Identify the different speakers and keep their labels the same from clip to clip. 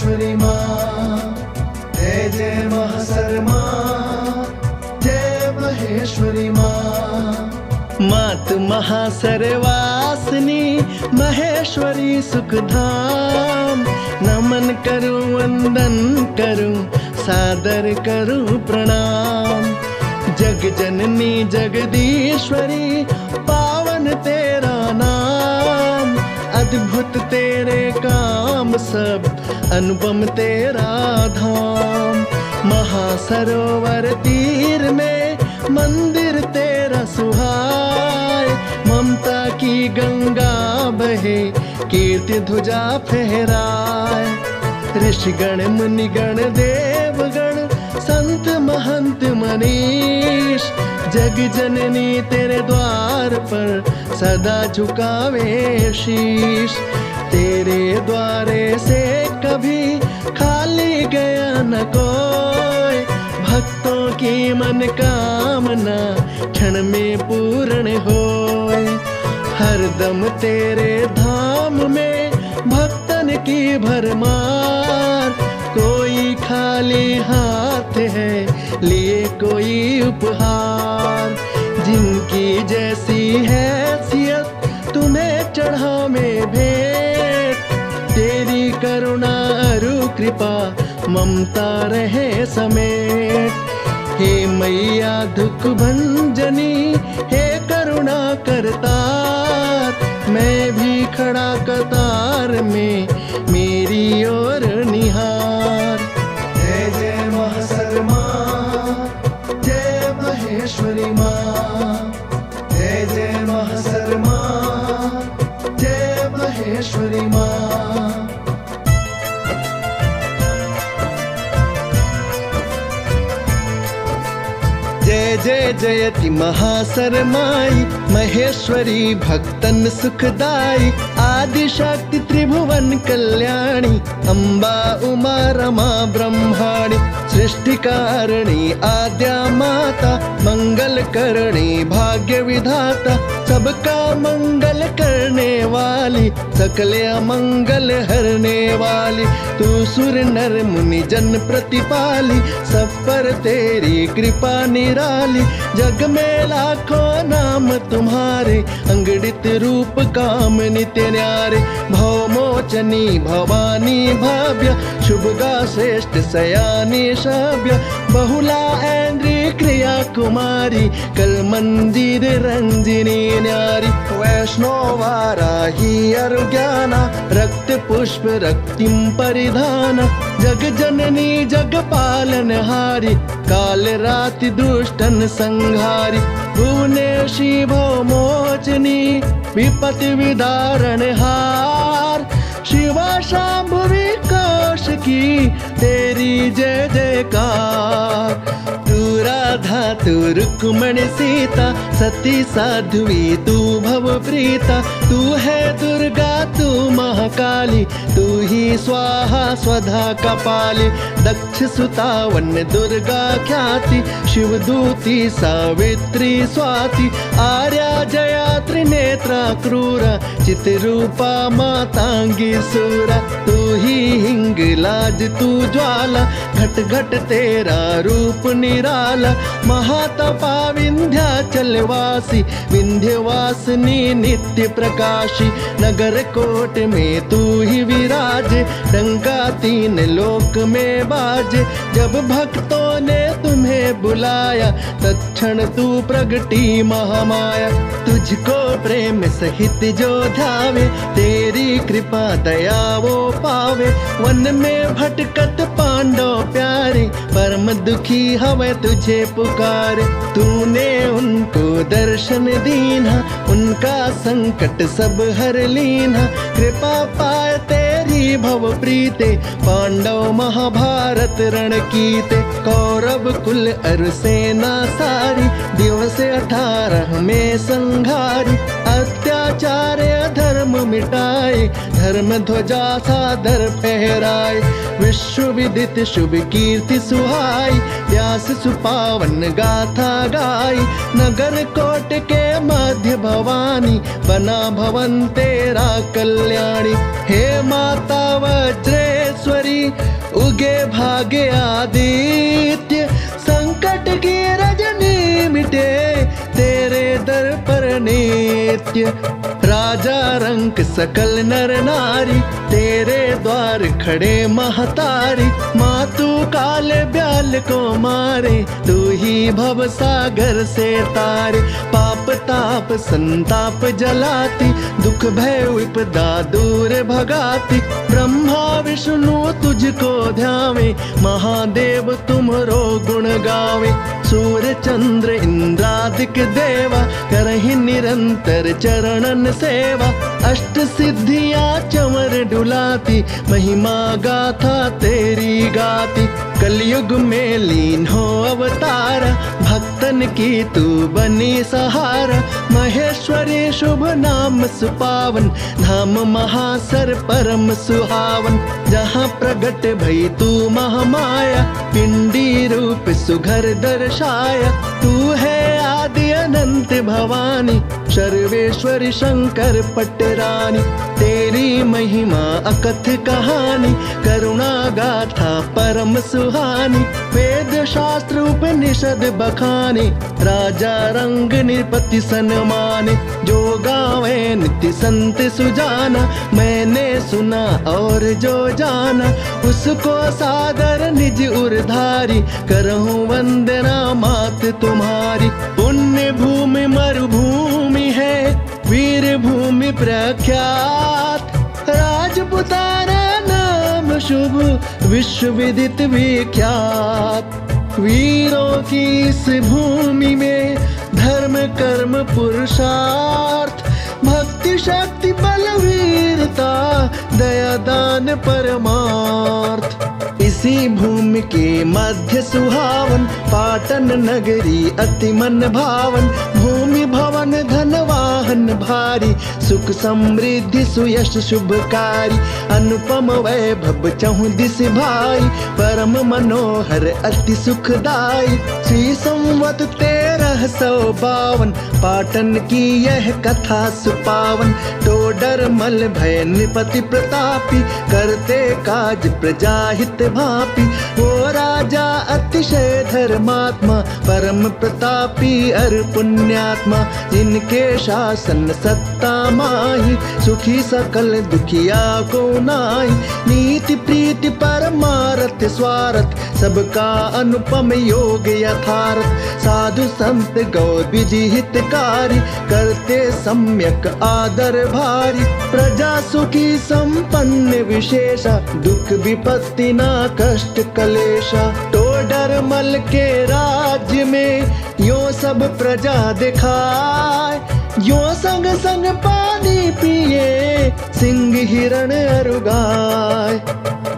Speaker 1: महेश्वरी माँ, जय जय महासर माँ, जय महेश्वरी माँ।
Speaker 2: मात महासरवासिनी महेश्वरी सुखधाम, नमन करूं वंदन करूं सादर करूं प्रणाम। जग जननी जगदीश्वरी पावन तेरा नाम, अद्भुत तेरे काम सब अनुपम तेरा धाम। महासरोवर तीर में मंदिर तेरा सुहाए, ममता की गंगा बहे कीर्ति ध्वजा फहराए। ऋषिगण मुनिगण देवगण संत महंत मनीष, जग जननी तेरे द्वार पर सदा झुकावे शीश। तेरे द्वारे से कभी खाली गया न कोई, भक्तों की मनोकामना क्षण में पूर्ण होए। हरदम तेरे धाम में भक्तन की भरमार, कोई खाली हाथ है लिए कोई उपहार। जिनकी जैसी हैसियत तुम्हें चढ़ा में भेंट, तेरी करुणा अरु कृपा ममता रहे समेट। हे मैया दुख भंजनी, हे करुणा करतार, मैं भी खड़ा कतार में मेरी ओर निहार।
Speaker 1: जय जय महासर माँ, जय महेश्वरी माँ, जय जय महासर माँ, जय महेश्वरी माँ।
Speaker 2: जय जय जयति महासर माई, महेश्वरी भक्तन सुखदाई। आदि शक्ति त्रिभुवन कल्याणी, अम्बा उमा रमा ब्रह्माणी। सृष्टिकारिणी आद्या माता, मंगल करणी भाग्य विधाता। सबका मंगल करने वाली, सकल अमंगल हरने वाली। तू सुर नर मुनि जन प्रतिपाली, सब पर तेरी कृपा निराली। जग में लाखों नाम तुम्हारे, अंगड़ित रूप काम नित्य न्यारे। भवमोचनी भवानी भाव्य, शुभगा श्रेष्ठ सयानी शव्य। बहुला ऐन्द्री क्रिया कुमारी, कल मंदिर रंजिनी न्यारी। वैष्णवाराही अरुज्ञाना, रक्त पुष्प रक्तिम परिधाना। जग जननी जग पालन हारी, काल राति दुष्टन संहारी। भुवनेशी भवमोचनी, विपत्ति विदारण हार। शिवा शांभवी कोश की, तेरी जय जयकार। तू राधा तू रुक्मणी सीता, सती साध्वी तू भव प्रीता। तू है दुर्गा तू महाकाली, तू ही स्वाहा स्वधा कपाली। दक्ष सुता वन दुर्गा ख्याति, शिवदूती सावित्री स्वाति। आर्या जया त्रिनेत्रा क्रूरा, चित्रूपा मातांगी सूरा। तू ही हिंगलाज तू ज्वाला, घट घट तेरा रूप निराला। महातपा विंध्याचल वासी, विंध्यवासिनी नित्य प्रकाशी। नगर कोट में तू ही विराजे, डंका तीन लोक में बाजे। जब भक्तों ने तुम्हें बुलाया, तत्क्षण तू प्रगटी महामाया। तुझको प्रेम सहित जो ध्यावे, तेरी कृपा दया वो पावे। वन में भटकत पांडव प्यारे, परम दुखी हवे तुझे पुकारे। तूने उनको दर्शन दीना, उनका संकट सब हर लीना। कृपा पाए तेरी भव प्रीते, पांडव महाभारत रण कीते। कौरव कुल अर सेना सारी, दिवस 18 में संघारी। अत्याचार अधर्म मिटाए, धर्म ध्वजा सादर फहराए। विश्व विदित शुभ कीर्ति सुहाई, व्यास सुपावन गाथा गाई। नगर कोट के मध्य भवानी, बना भवन तेरा कल्याणी। हे माता वज्रेश्वरी, उगे भाग्य आदित्य, संकट की रजनी मिटे तेरे दर पर नित्य। राजा रंक सकल नर नारी, तेरे द्वार खड़े महतारी। मातु काले ब्याल को मारे, तू ही भव सागर से तारे। पाप ताप संताप जलाती, दुख भय विपदा दूर भगाती। ब्रह्मा विष्णु तुझको ध्यावे, महादेव तुमरो गुण गावे। सूर्य चंद्र इंद्रादिक देवा, करहि निरंतर चरणन सेवा। अष्ट सिद्धियां चमर डुलाती, महिमा गाथा तेरी गाती। कलयुग में लीन हो अवतारा, भक्तन की तू बनी सहारा। महेश्वरी शुभ नाम सुपावन, धाम महासर परम सुहावन। जहाँ प्रगट भई तू महामाया, पिंडी रूप सुघर दर्शाया। तू है आदि अनंत भवानी, सर्वेश्वरी शंकर पटरानी। तेरी महिमा अकथ कहानी, करुणा गाथा परम सुहानी। वेद शास्त्र उपनिषद बखाने, राजा रंग निपति सन्माने। जो गावे नित्य संत सुजाना, मैंने सुना और जो जाना। उसको सादर निज उरधारी, करहूं वंदना मात तुम्हारी। पुण्य भूमि मरुभूमि है, वीर भूमि प्रख्यात। राजपुताना नाम शुभ, विश्व विदित विख्यात। वीरों की इस भूमि में, धर्म कर्म पुरुषार्थ। भक्ति शक्ति बल वीरता, दया दान परमार्थ। इसी भूमि के मध्य सुहावन, पाटन नगरी अति मन भावन। भूमि भवन धन वाहन भारी, सुख समृद्धि सुयश शुभकारी। अनुपम वैभव चहु दिस भाई, परम मनोहर अति सुखदाई। श्री संवत 1352, पाटन की यह कथा सुपावन। टोडर मल भय निपति प्रतापी, करते काज प्रजा हित भापी। वो राजा अतिशय धर्मात्मा, परम प्रतापी अर पुण्यात्मा। जिनके शासन सत्ता माही, सुखी सकल दुखिया को नाई। नीति प्रीति परमारथ स्वार्थ, सबका अनुपम योग यथार्थ। साधु संत गौ विधि हितकारी, करते सम्यक आदर भारी। प्रजा सुखी संपन्न विशेषा, दुख विपत्ति ना कष्ट कलेशा। टोडर मल के राज्य में, यो सब प्रजा दिखाए। यो संग संग पानी पिए, सिंह हिरण अरु गाय।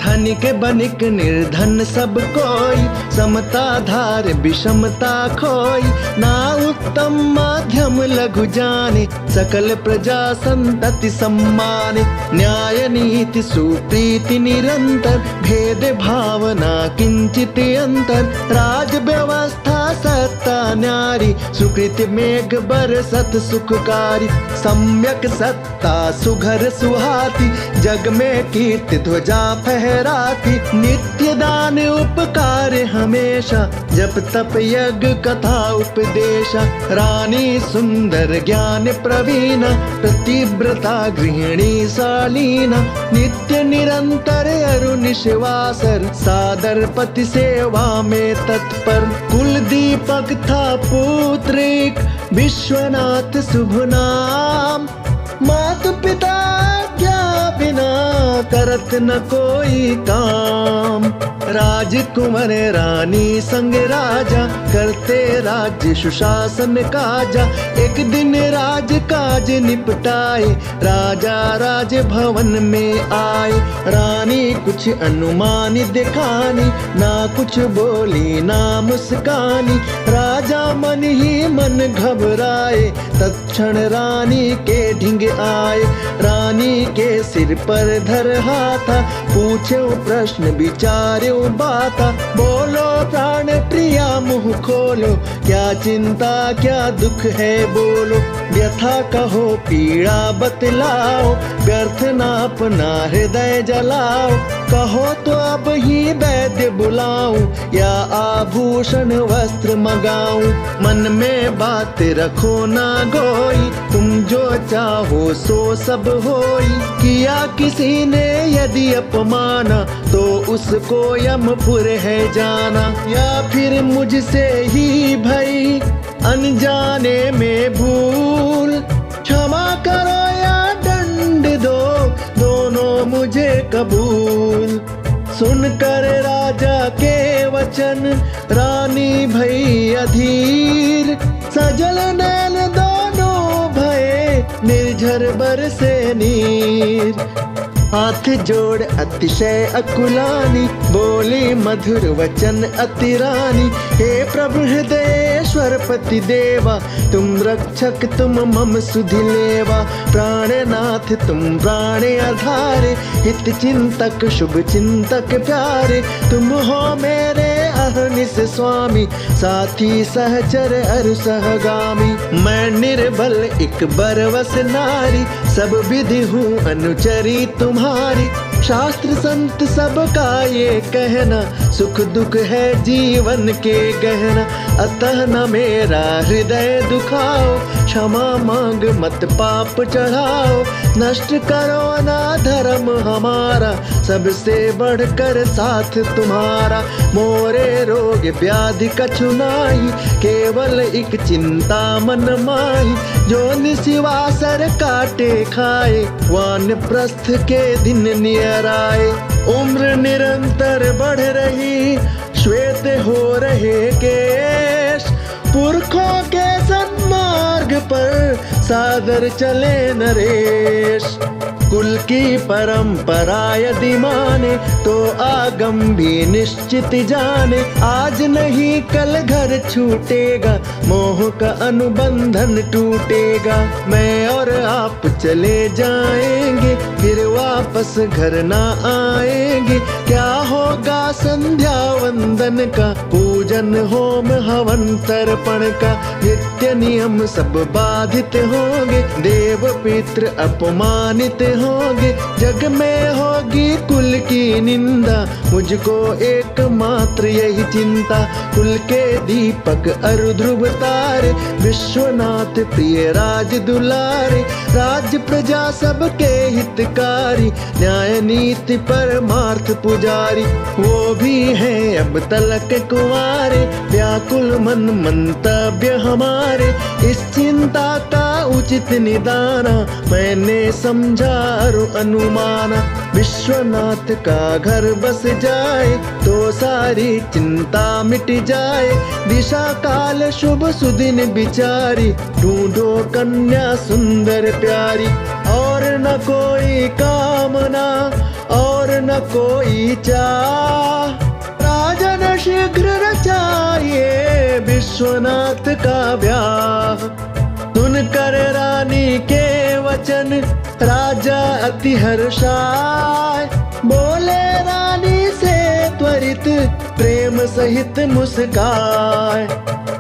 Speaker 2: धनिक बनिक निर्धन सब कोई, समता धार विषमता खोई। ना उत्तम माध्यम लघु जाने, सकल प्रजा संतति सम्माने। न्याय नीति सुप्रीति निरंतर, भेद भावना किंचित अंतर। राज व्यवस्था सत्ता न्यारी, सुकृत मेघ बरसत सुखकारी। सम्यक सत्ता सुघर सुहाती, जग में कीर्ति ध्वजा फहराती। नित्य दान उपकार हमेशा, जप तप यज्ञ कथा उपदेशा। रानी सुंदर ज्ञान प्रवीणा, प्रतिव्रता गृहिणी शालीना। नित्य निरंतर अरु निश्वासर, सादर पति सेवा में तत्पर। कुल दीपक था पुत्रिक, विश्वनाथ शुभ नाम। मात पिता क्या बिना, करत न कोई काम। राजकुमार रानी संग राजा, करते राज्य सुशासन काजा। एक दिन राज काज निपटाए, राजा राज भवन में आए। रानी कुछ अनुमान दिखानी, ना कुछ बोली ना मुस्कानी। राजा मन ही मन घबराए, तत्क्षण रानी के ढिंग आए। रानी के सिर पर धर हाथा, पूछे प्रश्न विचारे बाता। बोलो प्राण प्रिया मुँह खोलो, क्या चिंता क्या दुख है बोलो। व्यथा कहो पीड़ा बतलाओ, व्यर्थ ना अपना हृदय जलाओ। कहो तो अब ही वैद्य बुलाऊं या आभूषण वस्त्र मगाऊं। मन में बात रखो ना गोई, तुम जो चाहो सो सब होई। किया किसी ने यदि अपमान तो उसको यमपुर है जाना। या फिर मुझसे ही भई अनजाने में भूल, क्षमा करो या दंड दो, दोनों मुझे कबूल। सुनकर राजा के वचन रानी भई अधीर, सजल नैन दोनों भये निर्झर बरसे नीर। हाथ जोड़ अतिशय अकुलानी, बोली मधुर वचन अति रानी। हे प्रभु हृदयेश्वर पति देवा, तुम रक्षक तुम मम सुधि लेवा। प्राणनाथ तुम प्राण आधारे, हित चिंतक शुभ चिंतक प्यारे। तुम हो मेरे अहनिस स्वामी, साथी सहचर अरु सहगामी। मैं निर्बल एक बरवस नारी, सब विधि हूँ अनुचरी तुम्हारी। शास्त्र संत सबका ये कहना, सुख दुख है जीवन के गहना। अतः न मेरा हृदय दुखाओ, क्षमा मांग मत पाप चढ़ाओ। नष्ट करो ना धर्म हमारा, सबसे बढ़कर साथ तुम्हारा। मोरे रोग व्याधि कछु नाहि, केवल एक चिंता मन माही। जो निशिवासर काटे खाए, वानप्रस्थ के दिन नियर आए। उम्र निरंतर बढ़ रही, श्वेत हो रहे केश। पुरखों के सन्मार्ग पर सादर चले नरेश। कुल की परंपरा यदि माने, तो आगम भी निश्चित जाने। आज नहीं कल घर छूटेगा, मोह का अनुबंधन टूटेगा। मैं और आप चले जाएंगे, फिर वापस घर ना आएंगे। क्या होगा संध्या वंदन का, पूजन होम हवन तर्पण का। नित्य नियम सब बाधित होंगे, देव पितृ अपमानित होंगे। जग में होगी कुल की निंदा, मुझको एकमात्र यही चिंता। कुल के दीपक अरु ध्रुव तारे, विश्वनाथ प्रिय राज दुलारे। राज प्रजा सबके हितकारी, न्याय नीति परमार्थ पुजारी। वो भी है अब तलक कुंवारे, व्याकुल मन मंतव्य हमारे। इस चिंता का उचित निदाना, मैंने समझा अरु अनुमाना। विश्वनाथ का घर बस जाए, तो सारी चिंता मिट जाए। दिशा काल शुभ सुदिन विचारी, ढूंढो कन्या सुंदर प्यारी। और न कोई कामना और न कोई चाह, राजन शीघ्र रचाइए विश्वनाथ का ब्याह। सुनकर रानी के वचन राजा अति हर्षाय, बोले रानी से त्वरित प्रेम सहित मुस्काय।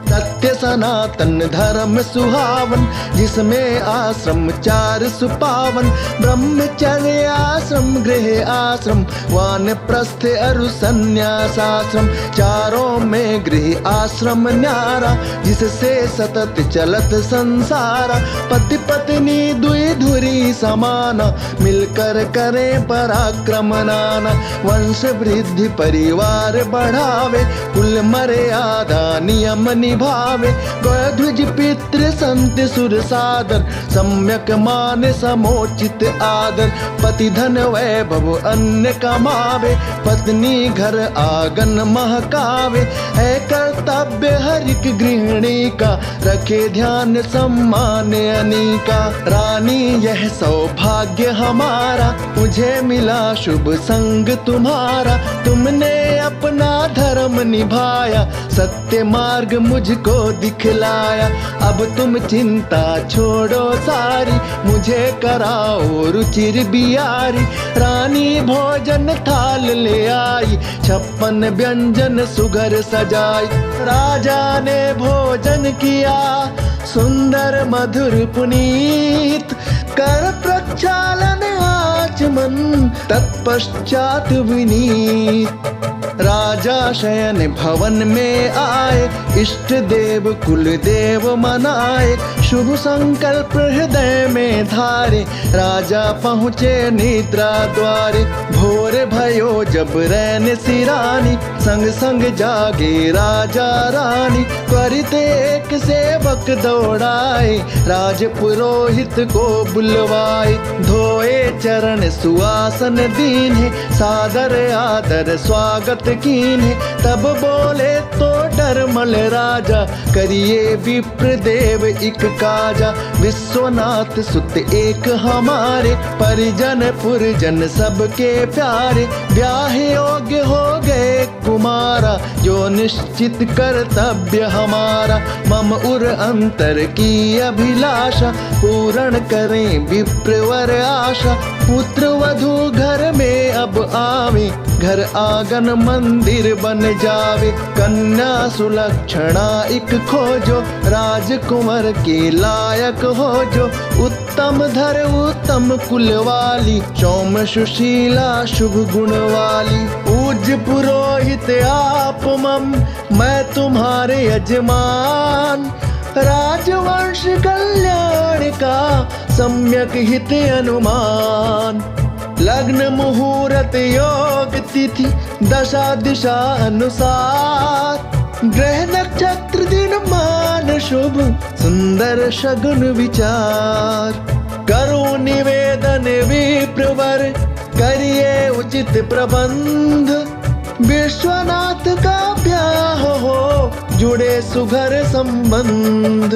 Speaker 2: सत्य सनातन धर्म सुहावन, जिसमें आश्रम चार सुपावन। ब्रह्मचर्य आश्रम गृह आश्रम, वानप्रस्थ अरु संन्यासाश्रम। चारों में गृह आश्रम न्यारा, जिससे सतत चलत संसारा। पति पत्नी दुई धुरी समाना, मिलकर करें पराक्रम नाना। वंश वृद्धि परिवार बढ़ावे, कुल मर्यादा नियम निभावे। गौध्वज पितृ संत सुर सादर, सम्यक मान समोचित आदर। पति धन वैभव अन्न कमावे, पत्नी घर आंगन महकावे। है कर्तव्य हर एक गृहिणी का, रखे ध्यान सम्मान अनीका। रानी यह सौभाग्य हमारा, मुझे मिला शुभ संग तुम्हारा। तुमने अपना धर्म निभाया, सत्य मार्ग मुझको दिखलाया। अब तुम चिंता छोड़ो सारी, मुझे कराओ रुचिर बियारी। रानी भोजन थाल ले आई, 56 व्यंजन सुगर सजाई। राजा ने भोजन किया, सुंदर मधुर पुनीत। कर प्रक्षालन आचमन तत्पश्चात विनीत। राजा शयन भवन में आए, इष्ट देव कुल देव मनाए, शुभ संकल्प हृदय में धारे, राजा पहुँचे निद्रा द्वारे। भोर भयो जब रैन सिरानी, संग संग जागे राजा रानी, त्वरित एक सेवक दौड़ाए, राज पुरोहित को बुलवाए। धोए चरण सुआसन दीन्हे, सादर आदर स्वागत कीन्हे, तब बोले तो डरमल राजा, करिए विप्र देव इक काजा। विश्वनाथ सुत एक हमारे, परिजन पुरजन सबके प्यारे, ब्याह योग्य हो गए कुमारा, जो निश्चित कर्तव्य हमारा। मम उर अंतर की अभिलाषा, पूर्ण करें विप्रवर आशा। पुत्र वधू घर में अब आवे, घर आंगन मंदिर बन जावे। कन्या सुलक्षणा एक खोजो, राजकुंवर के लायक हो जो। उत्तम धर उत्तम कुल वाली, सौम्य सुशीला शुभ गुण वाली। पूज्य पुरोहित आप मम, मैं तुम्हारे यजमान, राजवंश कल्याण का सम्यक हित अनुमान। लग्न मुहूर्त योग तिथि, दशा दिशा अनुसार, ग्रह नक्षत्र दिन मान शुभ, सुंदर शगुन विचार। करो निवेदन विप्रवर, करिए उचित प्रबंध, विश्वनाथ का ब्याह हो, जुड़े सुघर संबंध।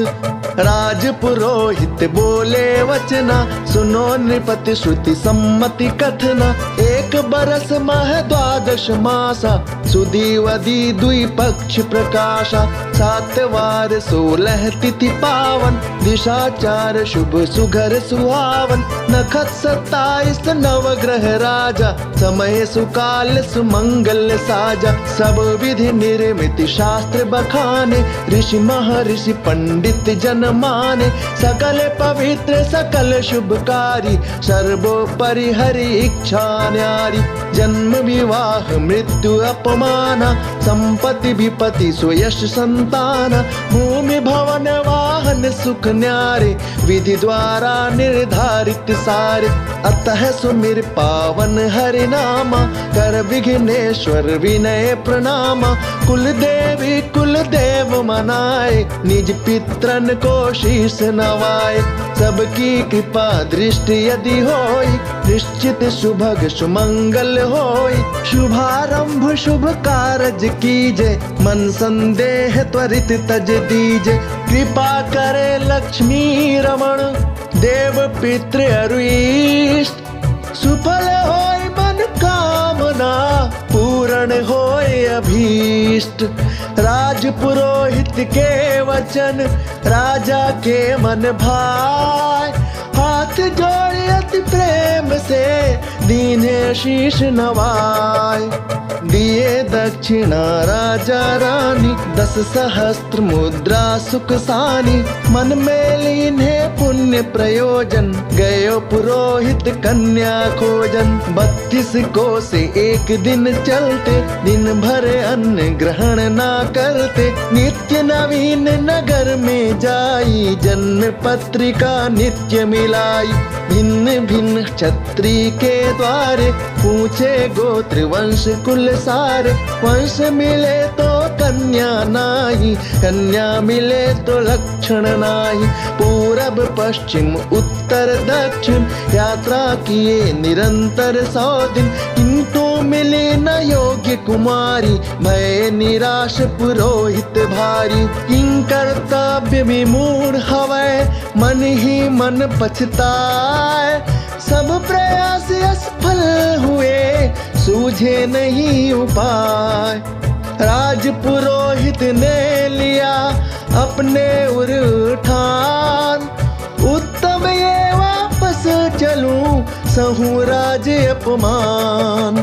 Speaker 2: राज पुरोहित बोले वचना, सुनो नृपति श्रुति सम्मति कथना। एक बरस माह द्वादश मासा, सुदीवदी द्वि पक्ष प्रकाशा। 7 वार 16 तिथि पावन, दिशा 4 शुभ सुघर सुहावन। नखत 27 नवग्रह राजा, समय सुकाल सुमंगल साजा। सब विधि निर्मित शास्त्र बखाने, ऋषि महर्षि पंडित जन माने। सकल पवित्र सकल शुभकारी, सर्वोपरि हरि इच्छा न्यारी। जन्म विवाह मृत्यु अपमाना, संपत्ति विपत्ति सुयश संताना। भूमि भवन वाहन सुख न्यारे, विधि द्वारा निर्धारित सारे। अतः सुमिर पावन हरि नामा, कर विघ्नेश्वर विनय प्रणामा। कुल देवी कुल देव मनाए, निज पितरन को शीश नवाए। सबकी कृपा दृष्टि यदि होई, निश्चित शुभग सुमंगल होई। शुभारंभ शुभ कारज कीजे, मन संदेह त्वरित तज दीजे। कृपा करे लक्ष्मी रमण, देव पितृ अरुईष्ट। सुफल होय मन कामना, पूर्ण होय अभीष्ट। राज पुरोहित के वचन, राजा के मन भाए। हाथ जोड़े अति प्रेम से, दीन्हे शीश नवाए। दिए दक्षिणा राजा रानी, 10 सहस्त्र मुद्रा सुख सानी। मन में लीन है पुण्य प्रयोजन, गयो पुरोहित कन्या खोजन। 32 कोस एक दिन चलते, दिन भर अन्न ग्रहण ना करते। नित्य नवीन नगर में जाई, जन्म पत्रिका नित्य मिलाई। भिन्न भिन्न क्षत्रि के द्वारे, पूछे गोत्र वंश कुल सारे। वंश मिले तो कन्या नाही, कन्या मिले तो लक्षण नाही। पूरब पश्चिम उत्तर दक्षिण, यात्रा किए निरंतर 100 दिन। किंतु मिले न योग्य कुमारी, भय निराश पुरोहित भारी। किं कर्तव्य विमूढ़ हवै, मन ही मन पछताए। सब प्रयास असफल हुए, सूझे नहीं उपाय। राज पुरोहित ने लिया अपने उर ठान, उत्तम ये वापस चलूं सहु राज अपमान।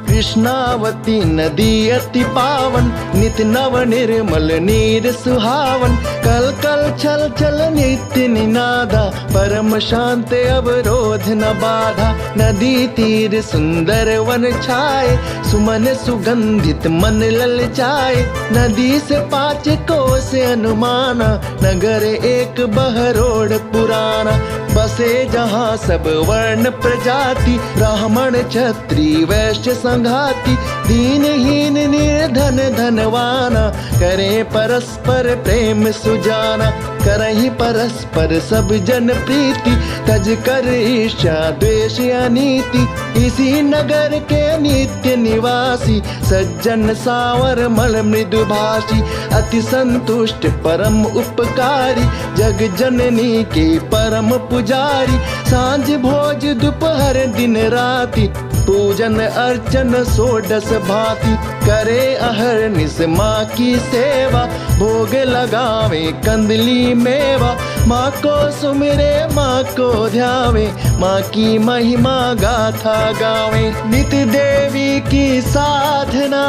Speaker 2: कृष्णावती नदी अति पावन, नित नव निर्मल नीर सुहावन। कल कल छल छल नित्य निनादा, परम शांत अवरोध न बाधा। नदी तीर सुंदर वन छाए, सुमन सुगंधित मन ललचाए। नदी से 5 कोस अनुमाना, नगर एक बहरोड़ पुराना। बसे जहाँ सब वर्ण प्रजाति, ब्राह्मण क्षत्रिय वैश्य संघाति। दीनहीन निर्धन धनवाना, करें परस्पर प्रेम सुजाना। करहि परस्पर सब जन प्रीति, तज कर ईर्ष्या द्वेष अनीति। इसी नगर के नित्य निवासी, सज्जन सावर मल मृदुभाषी। अति संतुष्ट परम उपकारी, जग जननी के परम पुजारी। सांझ भोज दोपहर दिन राति, पूजन अर्चन षोडश भांति। करे अहर्निश माँ की सेवा, भोग लगावे कंदली मेवा। माँ को सुमिरे माँ को ध्यावे, माँ की महिमा गाथा गावे। नित्य देवी की साधना,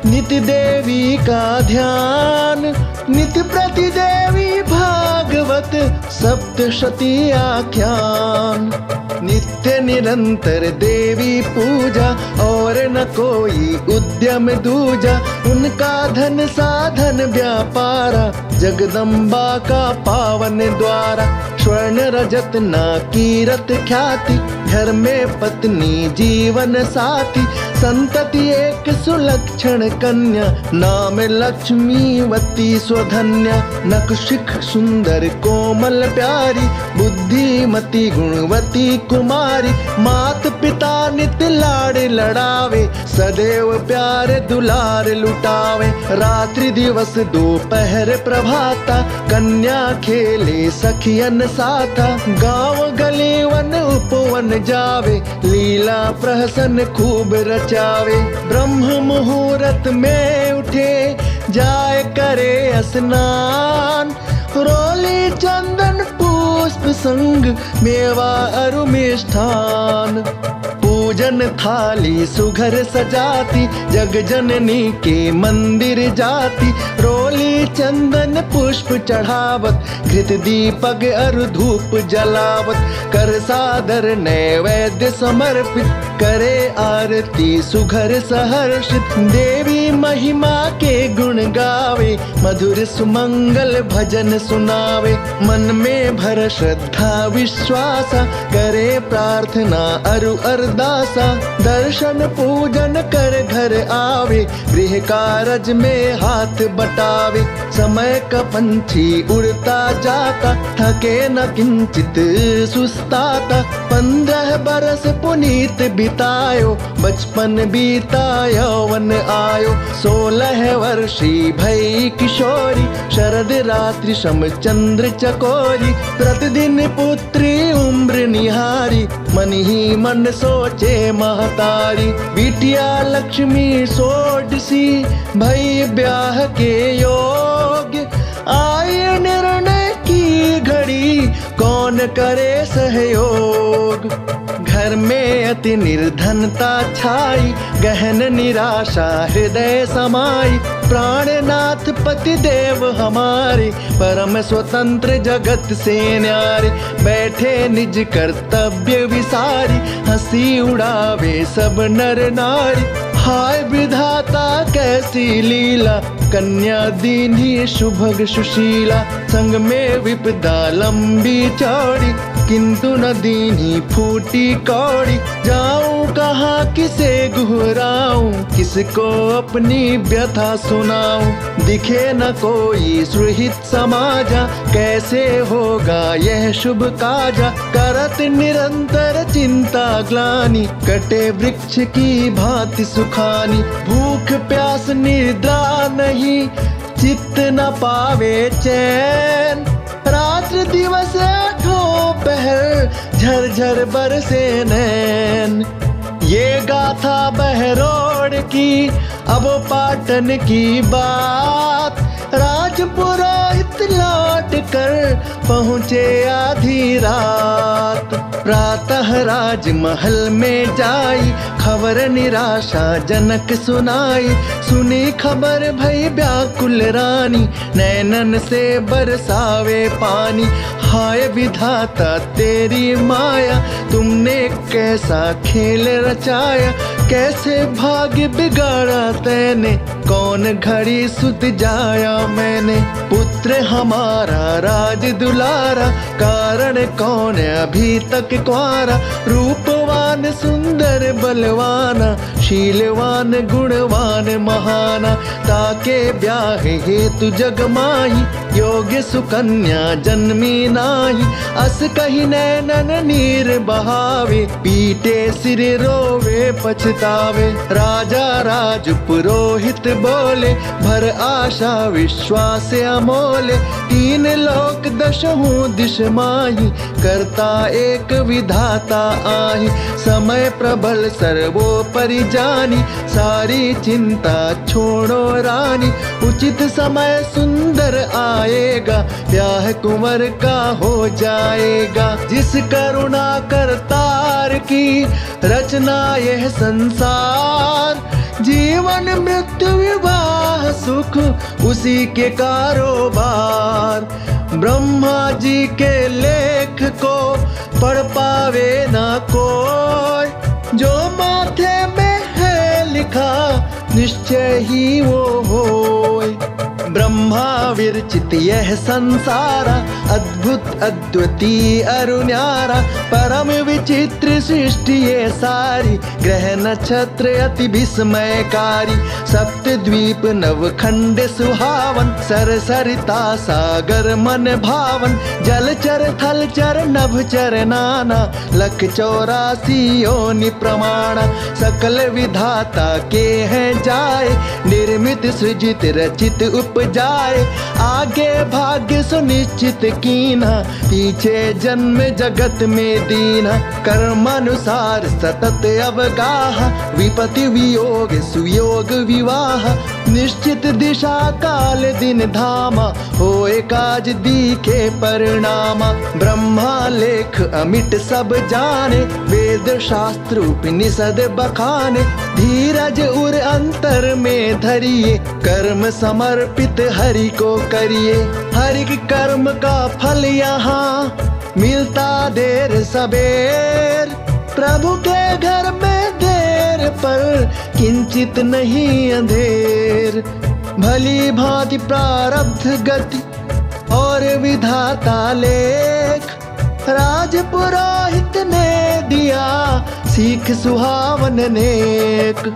Speaker 2: नित्य देवी का ध्यान। नित्य प्रति देवी भागवत, सप्तशती आख्यान। नित्य निरंतर देवी पूजा, और न कोई उद्यम दूजा। उनका धन साधन व्यापारा, जगदम्बा का पावन द्वारा। स्वर्ण रजत ना कीरत ख्याति, घर में पत्नी जीवन साथी। संतति एक सुलक्षण कन्या, नाम लक्ष्मीवती स्वधन्या। नखशिख सुंदर कोमल प्यारी, बुद्धिमती गुणवती कुमारी। मात पिता नित लाड़ लड़ावे, सदैव प्यार दुलार लुटावे। रात्रि दिवस दोपहर प्रभाता, कन्या खेले सखियन साथा। गाँव गली वन उपवन जावे, लीला प्रहसन खूब रचावे। ब्रह्म मुहूर्त में उठे, जाय करे स्नान। रोली चंदन पुष्प संग, मेवा अरु मिष्ठान। पूजन थाली सुघर सजाती, जग जननी के मंदिर जाती। रोली चंदन पुष्प चढ़ावत, घृत दीपक अरु धूप जलावत। कर सादर नैवेद्य समर्पित, करे आरती सुघर सहर्षित। देवी महिमा के गुण गावे, मधुर सुमंगल भजन सुनावे। मन में भर श्रद्धा विश्वासा, करे प्रार्थना अरु अरदासा। दर्शन पूजन कर घर आवे, गृह कारज में हाथ बटावे। समय का पंछी उड़ता जाता, थके न किंचित सुस्ताता। 15 बरस पुनीत बितायो, बचपन बीता यौवन आयो। 16 वर्षी भई किशोरी, शरद रात्रि शम चंद्र चकोरी। प्रतिदिन पुत्री उम्र निहारी, मन ही मन सोचे महतारी। बिटिया लक्ष्मी षोडशी, भई ब्याह के योग्य। आय निर्णय की घड़ी, कौन करे सहयोग। घर में अति निर्धनता छाई, गहन निराशा हृदय समाई। प्राणनाथ पति देव हमारे, परम स्वतंत्र जगत से न्यारे। बैठे निज कर्तव्य विसारी, हंसी उड़ावे सब नर नारी। हाय विधाता कैसी लीला, कन्या दीनी शुभग सुशीला। संग में विपदा लंबी चौड़ी, किंतु न दीनी फूटी कौड़ी। जाऊं कहाँ किसे गुहराऊं, किसको अपनी व्यथा सुनाऊं। दिखे न कोई सुहित समाजा, कैसे होगा यह शुभ काजा। करत निरंतर चिंता ग्लानि, कटे वृक्ष की भांति सुखानी। भूख प्यास निद्रा नहीं, चित्त न पावे चैन। रात्र दिवस आठों पहर, झरझर बरसे नैन। ये गाथा बहरोड़ की, अब पाटन की बात। राजपुरोहित लौट कर पहुँचे आधी रात। प्रातः राजमहल में जाई, खबर निराशा जनक सुनाई। सुनी खबर भई व्याकुल रानी, नैनन से बरसावे पानी। हाय विधाता तेरी माया, तुमने कैसा खेल रचाया। कैसे भाग्य बिगाड़ा तैने, कौन घड़ी सुत जाया मैंने। पुत्र हमारा राज दुलारा, कारण कौन अभी तक कुआरा। रूपवान सुंदर बलवाना, शीलवान गुणवान महाना। ताके ब्याह हेतु जग माही, योग्य सुकन्या जन्मी नाही। अस कही नैनन नीर बहावे, पीटे सिर रोवे पछतावे। राजा राज पुरोहित बोले, भर आशा विश्वास अमोले। तीन लोक दशहु दिश माही, करता एक विधाता आही। समय प्रबल सर्वोपरि जानी, सारी चिंता छोड़ो रानी। उचित समय सुंदर आएगा, ब्याह कुंवर का हो जाएगा। जिस करुणा करतार की रचना यह संसार। जीवन मृत्यु विवाह सुख उसी के कारोबार। ब्रह्मा जी के लेख को पढ़ पावे ना कोई, जो माथे में है लिखा निश्चय ही वो होय। ब्रह्मा विरचित यह संसारा, अद्भुत अद्वितीय अरुण्यारा। परम विचित्र सृष्टि ये सारी, ग्रह नक्षत्र अति विस्मयकारी। सप्त द्वीप नवखंड सुहावन, सरसरिता सागर मन भावन। जलचर थलचर नभचर नाना, लख 84 योनि प्रमाण। सकल विधाता के हैं जाए, निर्मित सृजित रचित उपजाए। आगे भाग्य सुनिश्चित कीना, पीछे जन्म जगत में दीना। कर्मानुसार सतत अवगाह, विपति वियोग सुयोग विवाह। निश्चित दिशा काल दिन धामा, होए काज दीखे परिणामा। ब्रह्मा लेख अमिट सब जाने, वेद शास्त्र उपनिषद बखाने। धीरज उर अंतर में धरिए, कर्म समर्पित हरि को करिए। हरि के कर्म का फल यहाँ मिलता देर सबेर। प्रभु के घर में देर पर किंचित नहीं अंधेर। भली भांति प्रारब्ध गति और विधाता लेख, राज पुरोहित ने दिया सीख सुहावन नेक।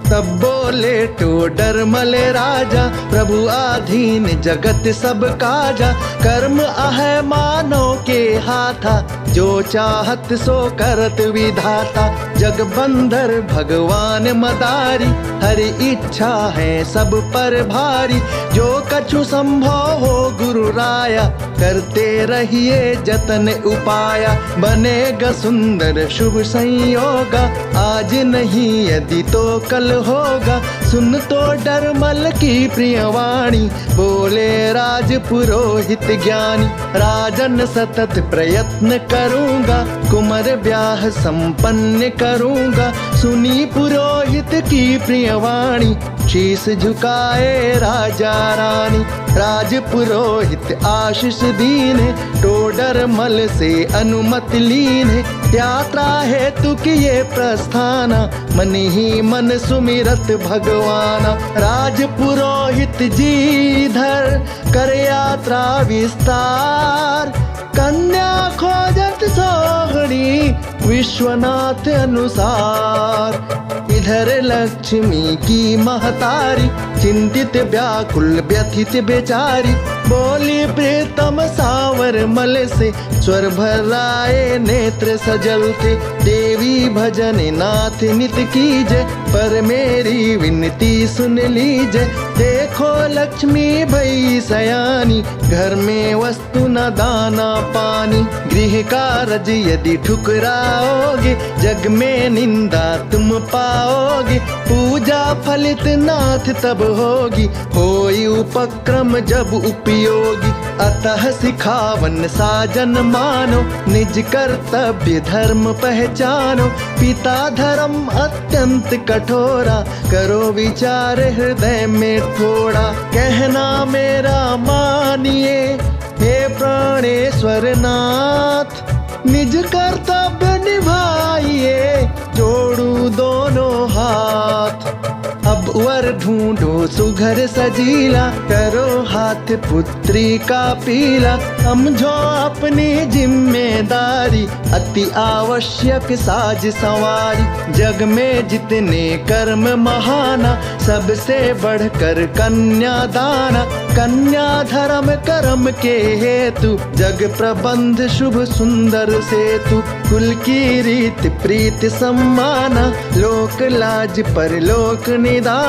Speaker 2: तब बोले टोडरमल राजा, प्रभु आधीन जगत सब काजा। कर्म अहै मानो के हाथा, जो चाहत सो करत विधाता। जग बंदर भगवान मदारी, हरि इच्छा है सब पर भारी। जो कछु संभव हो गुरु राया, करते रहिए जतन उपाया। बनेगा सुंदर शुभ संयोगा, आज नहीं यदि तो कल होगा। सुन तो डरमल की प्रियवाणी, बोले राज पुरोहित ज्ञानी। राजन सतत प्रयत्न करूंगा, कुंवर ब्याह संपन्न करूंगा। सुनी पुरोहित की प्रियवाणी, शीस झुकाए राजा रानी। राज पुरोहित आशीष दीने, टोडरमल से अनुमति लीने। यात्रा हेतु किए प्रस्थाना, मन ही मन सुमिरत भगवाना। राज पुरोहित जी धर कर यात्रा विस्तार। कन्या खोजत सोहनी विश्वनाथ अनुसार। इधर लक्ष्मी की महतारी, चिंतित व्याकुल व्यथित बेचारी। बोली प्रीतम सावर मल से, स्वर भराए नेत्र सजल थे। देवी भजन नाथ नित कीजे, पर मेरी विनती सुन लीजे। देखो लक्ष्मी भई सयानी, घर में वस्तु न दाना पानी। गृह कारज यदि ठुकराओगे, जग में निंदा तुम पाओगे। पूजा फलित नाथ तब होगी, होई उपक्रम जब उपयोगी। अतः सिखावन साजन मानो, निज कर्तव्य धर्म पहचानो। पिता धर्म अत्यंत कठोरा, करो विचार हृदय में थोड़ा। कहना मेरा मानिए हे प्राणेश्वर नाथ, निज कर्तव्य निभाइए जोड़ू दोनों हाथ। अब वर ढूंढो सुघर सजीला, करो हाथ पुत्री का पीला। समझो अपनी जिम्मेदारी, अति आवश्यक साज सवारी। जग में जितने कर्म महाना, सबसे बढ़कर कन्यादाना। कन्या धर्म कर्म के हेतु, जग प्रबंध शुभ सुंदर सेतु। कुल की रीत प्रीत सम्माना, लोक लाज पर लोक निदाना।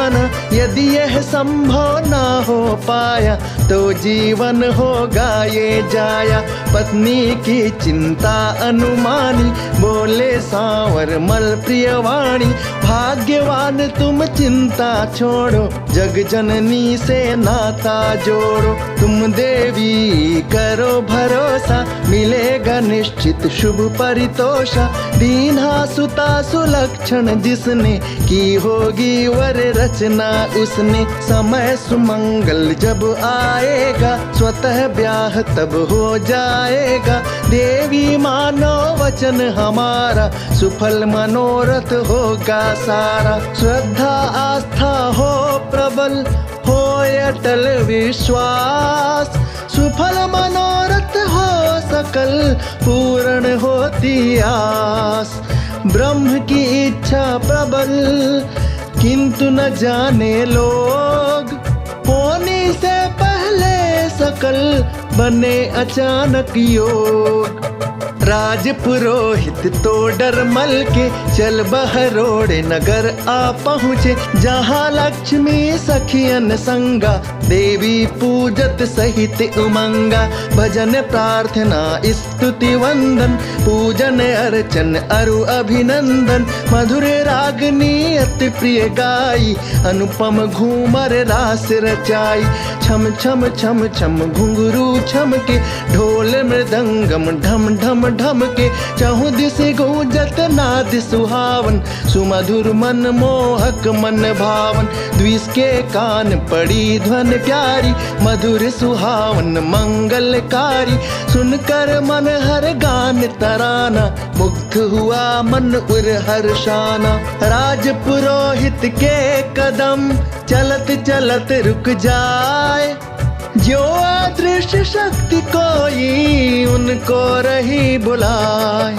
Speaker 2: यदि यह संभव ना हो पाया, तो जीवन होगा ये जाया। पत्नी की चिंता अनुमानी, बोले सांवर मल प्रियवाणी। भाग्यवान तुम चिंता छोड़ो, जग जननी से नाता जोड़ो। तुम देवी करो भरोसा, मिलेगा निश्चित शुभ परितोषा। दीन्हा सुता सुलक्षण जिसने, की होगी वर रचना उसने। समय सुमंगल जब आएगा, स्वतः ब्याह तब हो जाएगा। देवी मानो वचन हमारा, सुफल मनोरथ होगा सारा। श्रद्धा आस्था हो प्रबल, हो अटल विश्वास। सुफल मनोरथ हो सकल, पूर्ण होती आस। ब्रह्म की इच्छा प्रबल, किंतु न जाने लोग। होने से पहले सकल, बने अचानक योग। राज पुरोहित तो डर मल के, चल बहरोड़े नगर आ पहुँचे। जहाँ लक्ष्मी सखियन संगा, देवी पूजत सहित उमंगा। भजन प्रार्थना स्तुति वंदन, पूजन अर्चन अरु अभिनंदन। मधुर रागनी अति प्रिय गाई, अनुपम घूमर रास रचाई। छम छम छम छम घुंघरू छम के, ढोल मृदंगम ढम ढम ढम के। चहुँ दिस गूंजत नाद सुहावन, सुमधुर मन मोहक मन भावन। द्विष के कान पड़ी ध्वन प्यारी, मधुर सुहावन मंगलकारी। सुनकर मन हर गान तराना, मुग्ध हुआ मन उर हर्षाना। राज पुरोहित के कदम, चलत चलत रुक जाए। जो अदृश्य शक्ति कोई, उनको रही बुलाए।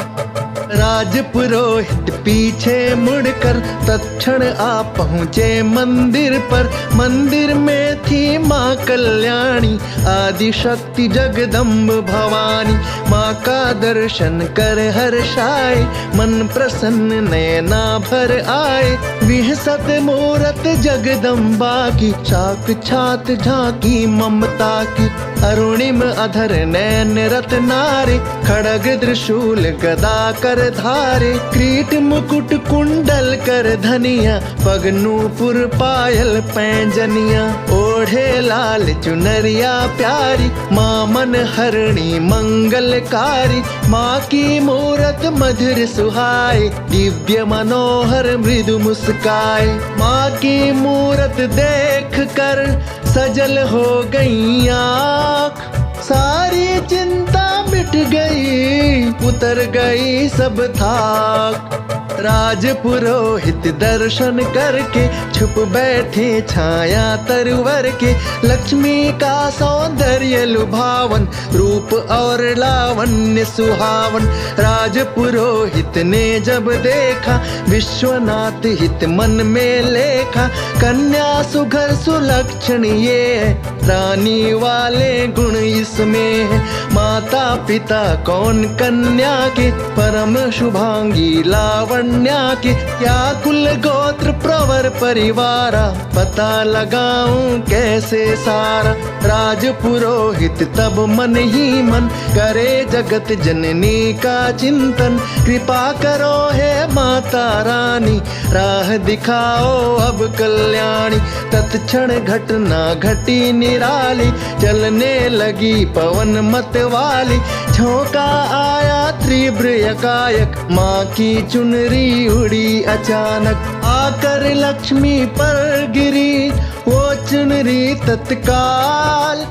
Speaker 2: राज पुरोहित पीछे मुड़कर, तत्क्षण आ पहुँचे मंदिर पर। मंदिर में थी माँ कल्याणी, आदि शक्ति जगदम्ब भवानी। माँ का दर्शन कर हर्षाए, मन प्रसन्न नयना भर आए। विहसत मूरत जगदम्बा की, साक्षात झांकी ममता की। अरुणिम अधर नैन रत्नारे, खड़ग त्रिशूल गदा कर धारे। क्रीट मुकुट कुंडल कर धनिया, पग नूपुर पायल पैंजनिया। ओढ़े लाल चुनरिया प्यारी, माँ मन हरणी मंगलकारी। माँ की मूरत मधुर सुहाए, दिव्य मनोहर मृदु मुस्काए। माँ की मूरत देख कर सजल हो गई आँख। सारी चिंता मिट गई, उतर गई सब थाक। राज पुरोहित दर्शन करके, छुप बैठे छाया तरवर के। लक्ष्मी का सौंदर्य लुभावन, रूप और लावण्य सुहावन। राज पुरोहित ने जब देखा, विश्वनाथ हित मन में लेखा। कन्या सुघर सुलक्षण ये, रानी वाले गुण इसमें। माता पिता कौन कन्या के, परम शुभांगी लावण्या के। क्या कुल गोत्र प्रवर परिवारा, पता लगाऊं कैसे सारा। राज पुरोहित तब मन ही मन, करे जगत जननी का चिंतन। कृपा करो हे माता रानी, राह दिखाओ अब कल्याणी। तत्क्षण घटना घटी निराली, चलने लगी पवन मत वाली। झोंका आया तीव्र एकाएक, माँ की चुनरी उड़ी अचानक। आकर लक्ष्मी पर गिरी वो चुनरी तत्काल,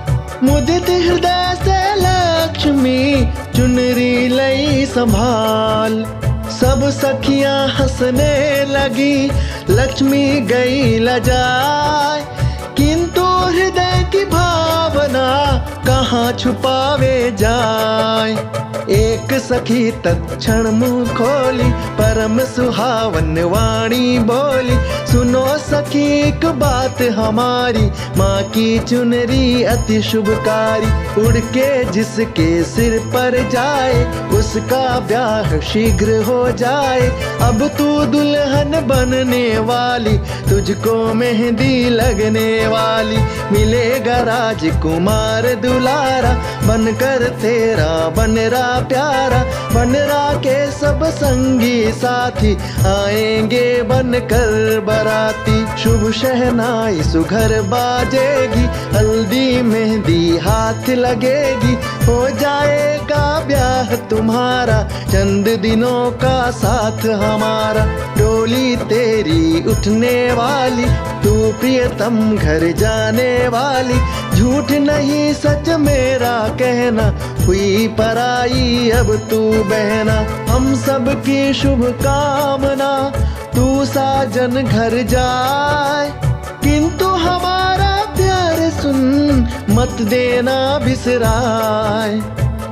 Speaker 2: मुदित हृदय से लक्ष्मी चुनरी लई संभाल। सब सखियां हंसने लगी, लक्ष्मी गई लजाए। किंतु हृदय की भावना कहाँ छुपावे जाए। एक सखी तत्क्षण मुंह खोली, परम सुहावन वाणी बोली। सुनो सखी एक बात हमारी, माँ की चुनरी अति शुभकारी। उड़ के जिसके सिर पर जाए, उसका ब्याह शीघ्र हो जाए। अब तू दुल्हन बनने वाली, तुझको मेहंदी लगने वाली। मिलेगा राजकुमार दुलारा, बनकर तेरा बनरा प्यारा। बनरा के सब संगी साथी, आएंगे बनकर बराती। शुभ शहनाई सुघर बाजेगी, हल्दी मेहंदी हाथ लगेगी। हो जाएगा ब्याह तुम्हारा, चंद दिनों का साथ हमारा। डोली तेरी उठने वाली, तू प्रियतम घर जाने वाली। झूठ नहीं सच मेरा कहना, हुई पराई अब तू बहना। हम सब की शुभ कामना, तू साजन घर जाए। किंतु हमारा प्यार सुन, मत देना बिसराए।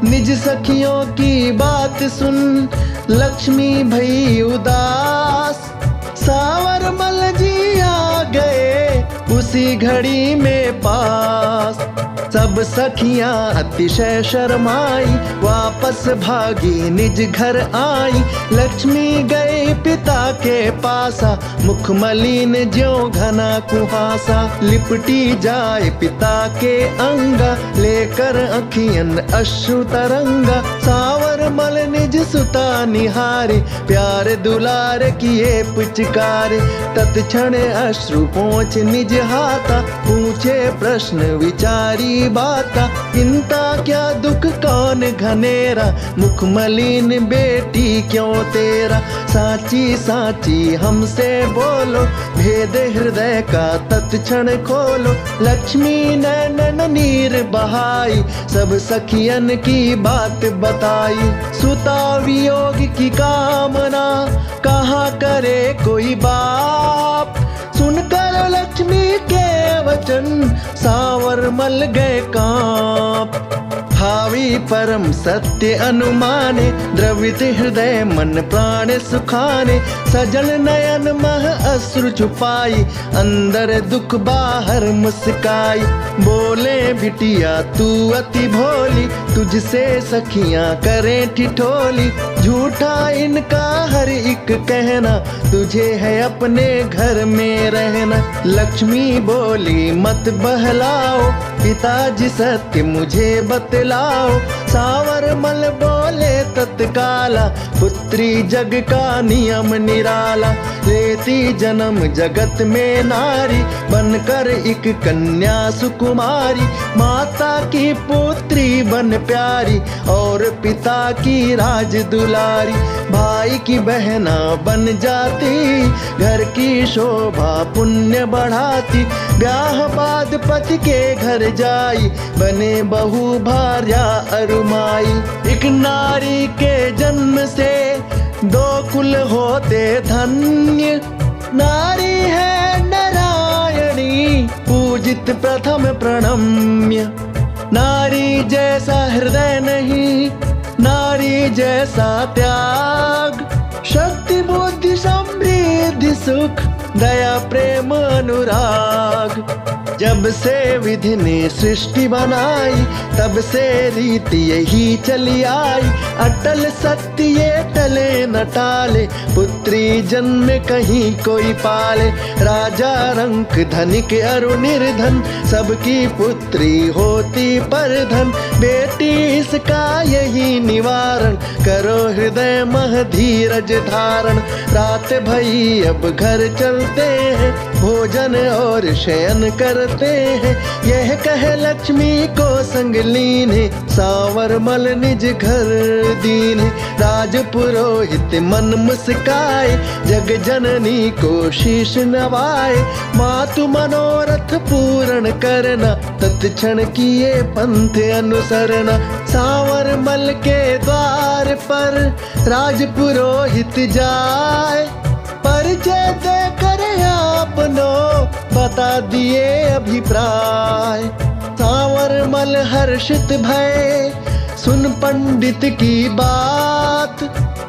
Speaker 2: निज सखियों की बात सुन, लक्ष्मी भई उदास। सावरमल जी आ गए उसी घड़ी में पास। सब सखियां अतिशय शर्माई, वापस भागी निज घर आई। लक्ष्मी गई पिता के पासा, मुख मलिन ज्यों घना कुहासा। लिपटी जाए पिता के अंगा, लेकर अखियन अश्रु तरंगा। सावरमल निज सुता निहारे, प्यार दुलार किए पुचकारे। तत्क्षण अश्रु पोंछ निज हाथा, पूछे प्रश्न विचारी बाता। चिंता क्या दुख कौन घनेरा, मुख मलिन बेटी क्यों तेरा। साची साची हमसे बोलो, भेद हृदय का तत्क्षण खोलो। लक्ष्मी नैनन नीर बहाई, सब सखियन की बात बताई। सुता वियोग की कामना, कहाँ करे कोई बाप। सुनकर लक्ष्मी के वचन, सावरमल गए कांप। भावी परम सत्य अनुमाने, द्रवित हृदय मन प्राण सुखाने। सजल नयन मह अश्रु छुपाई, अंदर दुख बाहर मुस्काई। बोले बिटिया तू अति भोली, तुझसे सखियां करें ठिठोली। झूठा इनका हर एक कहना, तुझे है अपने घर में रहना। लक्ष्मी बोली मत बहलाओ, पिताजी सत्य मुझे बतलाओ। सावरमल बोले तत्काला, पुत्री जग का नियम निराला। लेती जन्म जगत में नारी, बनकर एक कन्या सुकुमारी। माता की पुत्री बन प्यारी, और पिता की राज दुलारी। भाई की बहना बन जाती, घर की शोभा पुण्य बढ़ाती। ब्याह बाद पति के घर जाई, बने बहू भार्या अरुमाई। एक नारी के जन्म से दो कुल होते धन्य। नारी है नारायणी, पूजित प्रथम प्रणम्य। नारी जैसा हृदय नहीं, नारी जैसा त्याग। शक्ति बुद्धि समृद्धि सुख, दया प्रेम अनुराग। भाग। जब से विधि ने सृष्टि बनाई तब से रीति यही चली आई, अटल सत्य ये टले न टाले, पुत्री जन्म कहीं कोई पाले। राजा रंक धनिक अरु निर्धन, सबकी पुत्री होती पर धन, बेटी इसका यही निवारण, करो हृदय मह धीरज धारण। रात भई अब घर चलते हैं, भोजन और शयन करते हैं, यह कह लक्ष्मी को संग लीने, सावर मल निज घर दीने। राज पुरोहित मन मुस्काए, जग जननी को शीश नवाए, मातु मनोरथ पूर्ण करना, तत्क्षण किए पंथ अनुसरना। सावर मल के द्वार पर राज पुरोहित जाए, परिचय देकर आपनो बता दिए अभिप्राय। सावर मल हर्षित भय सुन पंडित की बात,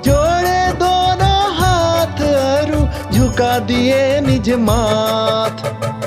Speaker 2: जोड़े दोनों हाथ अरु झुका दिए निज माथ।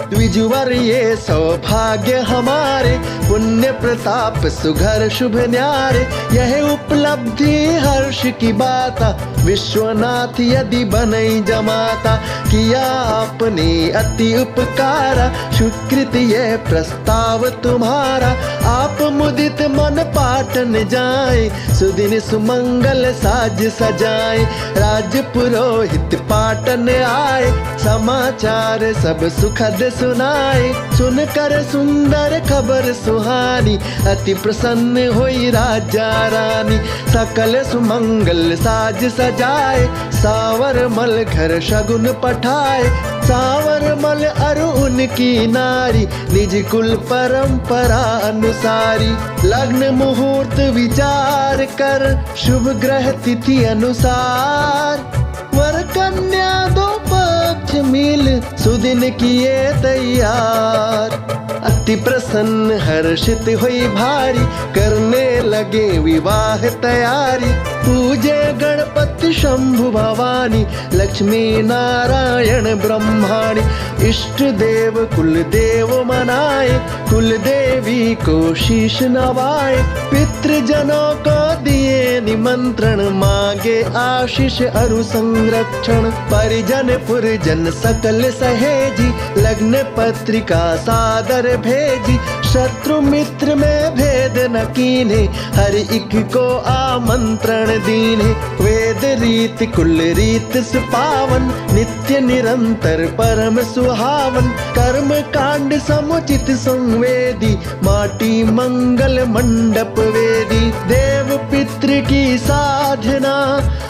Speaker 2: द्विजवर ये सौभाग्य हमारे, पुण्य प्रताप सुघर शुभ न्यारे, यह उपलब्धि हर्ष की बाता, विश्वनाथ यदि बनई जमाता। किया आपने अति उपकारा, स्वीकृत यह प्रस्ताव तुम्हारा, आप मुदित मन पाटन जाए, सुदिन सुमंगल साज सजाए। राज पुरोहित पाटन आए, समाचार सब सुखद सुनाए, सुनकर सुंदर खबर सुहानी, अति प्रसन्न हुई राजा रानी। सकल सुमंगल साज सजाए, सावर मल घर शगुन पठाए, सावर मल अरु उनकी नारी, निज कुल परंपरा अनुसारी। लग्न मुहूर्त विचार कर, शुभ ग्रह तिथि अनुसार, वर कन्या दो पक्ष मिल, सुदिन किए तैयार। अति प्रसन्न हर्षित हुई भारी, करने लगे विवाह तैयारी। पूजे गणपति शंभु भवानी, लक्ष्मी नारायण ब्रह्माणी। इष्ट देव कुल देव मनाए, कुल देवी को शीश नवाए। पितृजनों को दिए निमंत्रण, मांगे आशीष अरु संरक्षण। परिजन पुरजन सकल सहेजी, लग्न पत्रिका सादर भेजी। शत्रु मित्र में भेद न कीन्हे, हर एक को आमंत्रण दीन्हे। वेद रीत कुल रीत सुपावन, नित्य निरंतर परम सुहावन। कर्म कांड समुचित संवेदी, माटी मंगल मंडप वेदी। देव पितृ की साधना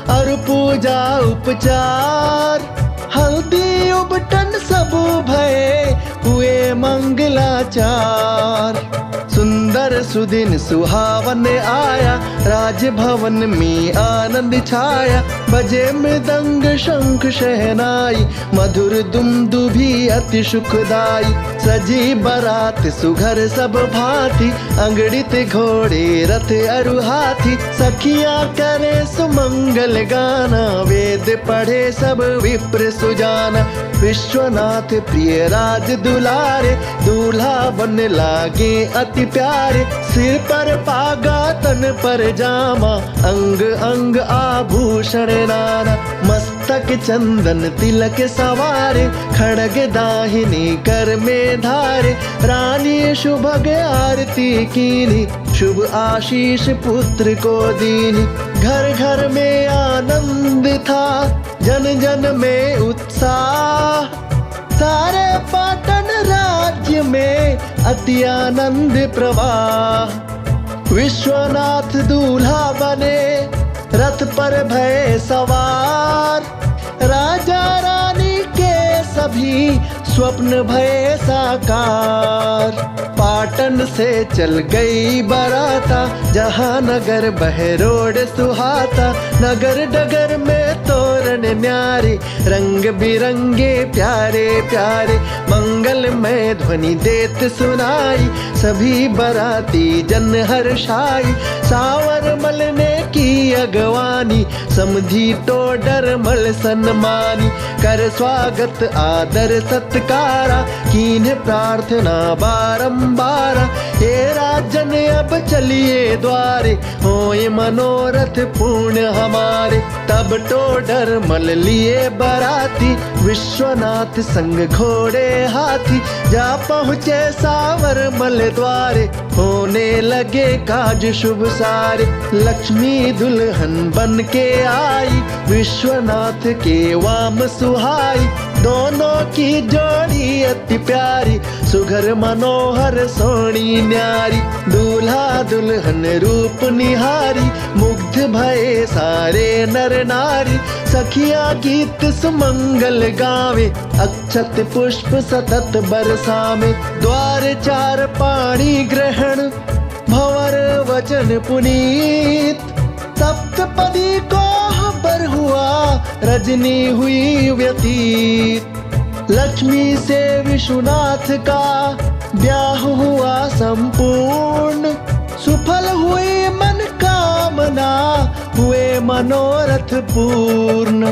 Speaker 2: और पूजा उपचार, हल्दी उबटन सब भय हुए मंगलाचार। सुंदर सुदिन सुहावन आया, राजभवन में आनंद छाया। बजे मृदंग शंख शहनाई, मधुर दुमदुभी अति सुखदाई। सजी बरात सुघर सब भांति, अंगड़ित घोड़े रथ अरु हाथी। सखियां करे सुमंगल गाना, वेद पढ़े सब विप्र सुजाना। विश्वनाथ प्रिय राज दुलारे, दूल्हा बन लागे अति प्यारे। सिर पर पागा तन पर जामा, अंग अंग आभूषण नाना। मस्तक चंदन तिलक सवारे, खड़ग दाहिनी कर में धारे। रानी शुभग आरती कीनी, शुभ आशीष पुत्र को दीनी। घर घर में आनंद था, जन जन में उत्साह। सारे पाटन राज्य में अति आनंद प्रवाह। विश्वनाथ दूल्हा बने, रथ पर भय सवार। राजा रानी के सभी स्वप्न भय साकार। पाटन से चल गई बराता, जहाँ नगर बहरोड सुहाता। नगर डगर में तोरण न्यारे, रंग बिरंगे प्यारे प्यारे, मंगलमय ध्वनि देत सुनाई। सभी बराती जन हर्षाई, सावर मल ने की अगवानी, समधी टोडर मल सन्मानी। कर स्वागत आदर सत्कारा, कीन्ह प्रार्थना बारंबारा। हे राजन अब चलिए द्वारे, होए मनोरथ पूर्ण हमारे। तब टोडर मल लिए बराती, विश्वनाथ संग घोड़े हाथी। जा पहुँचे सावर मल द्वारे, होने लगे काज शुभ सारे। लक्ष्मी दुल्हन बन के आई, विश्वनाथ के वाम सुहाई। दोनों की जोड़ी अति प्यारी, सुघर मनोहर सोनी न्यारी। दूल्हा दुल्हन रूप निहारी, मुग्ध भये सारे नर नारी। सखिया गीत सुमंगल गावे, अक्षत पुष्प सतत बरसावे। द्वार चार पाणी ग्रहण, भंवर वचन पुनीत। सप्तपदी को बर हुआ, रजनी हुई व्यतीत। लक्ष्मी से विश्वनाथ का ब्याह हुआ संपूर्ण। सुफल हुई मन कामना, हुए मनोरथ पूर्ण।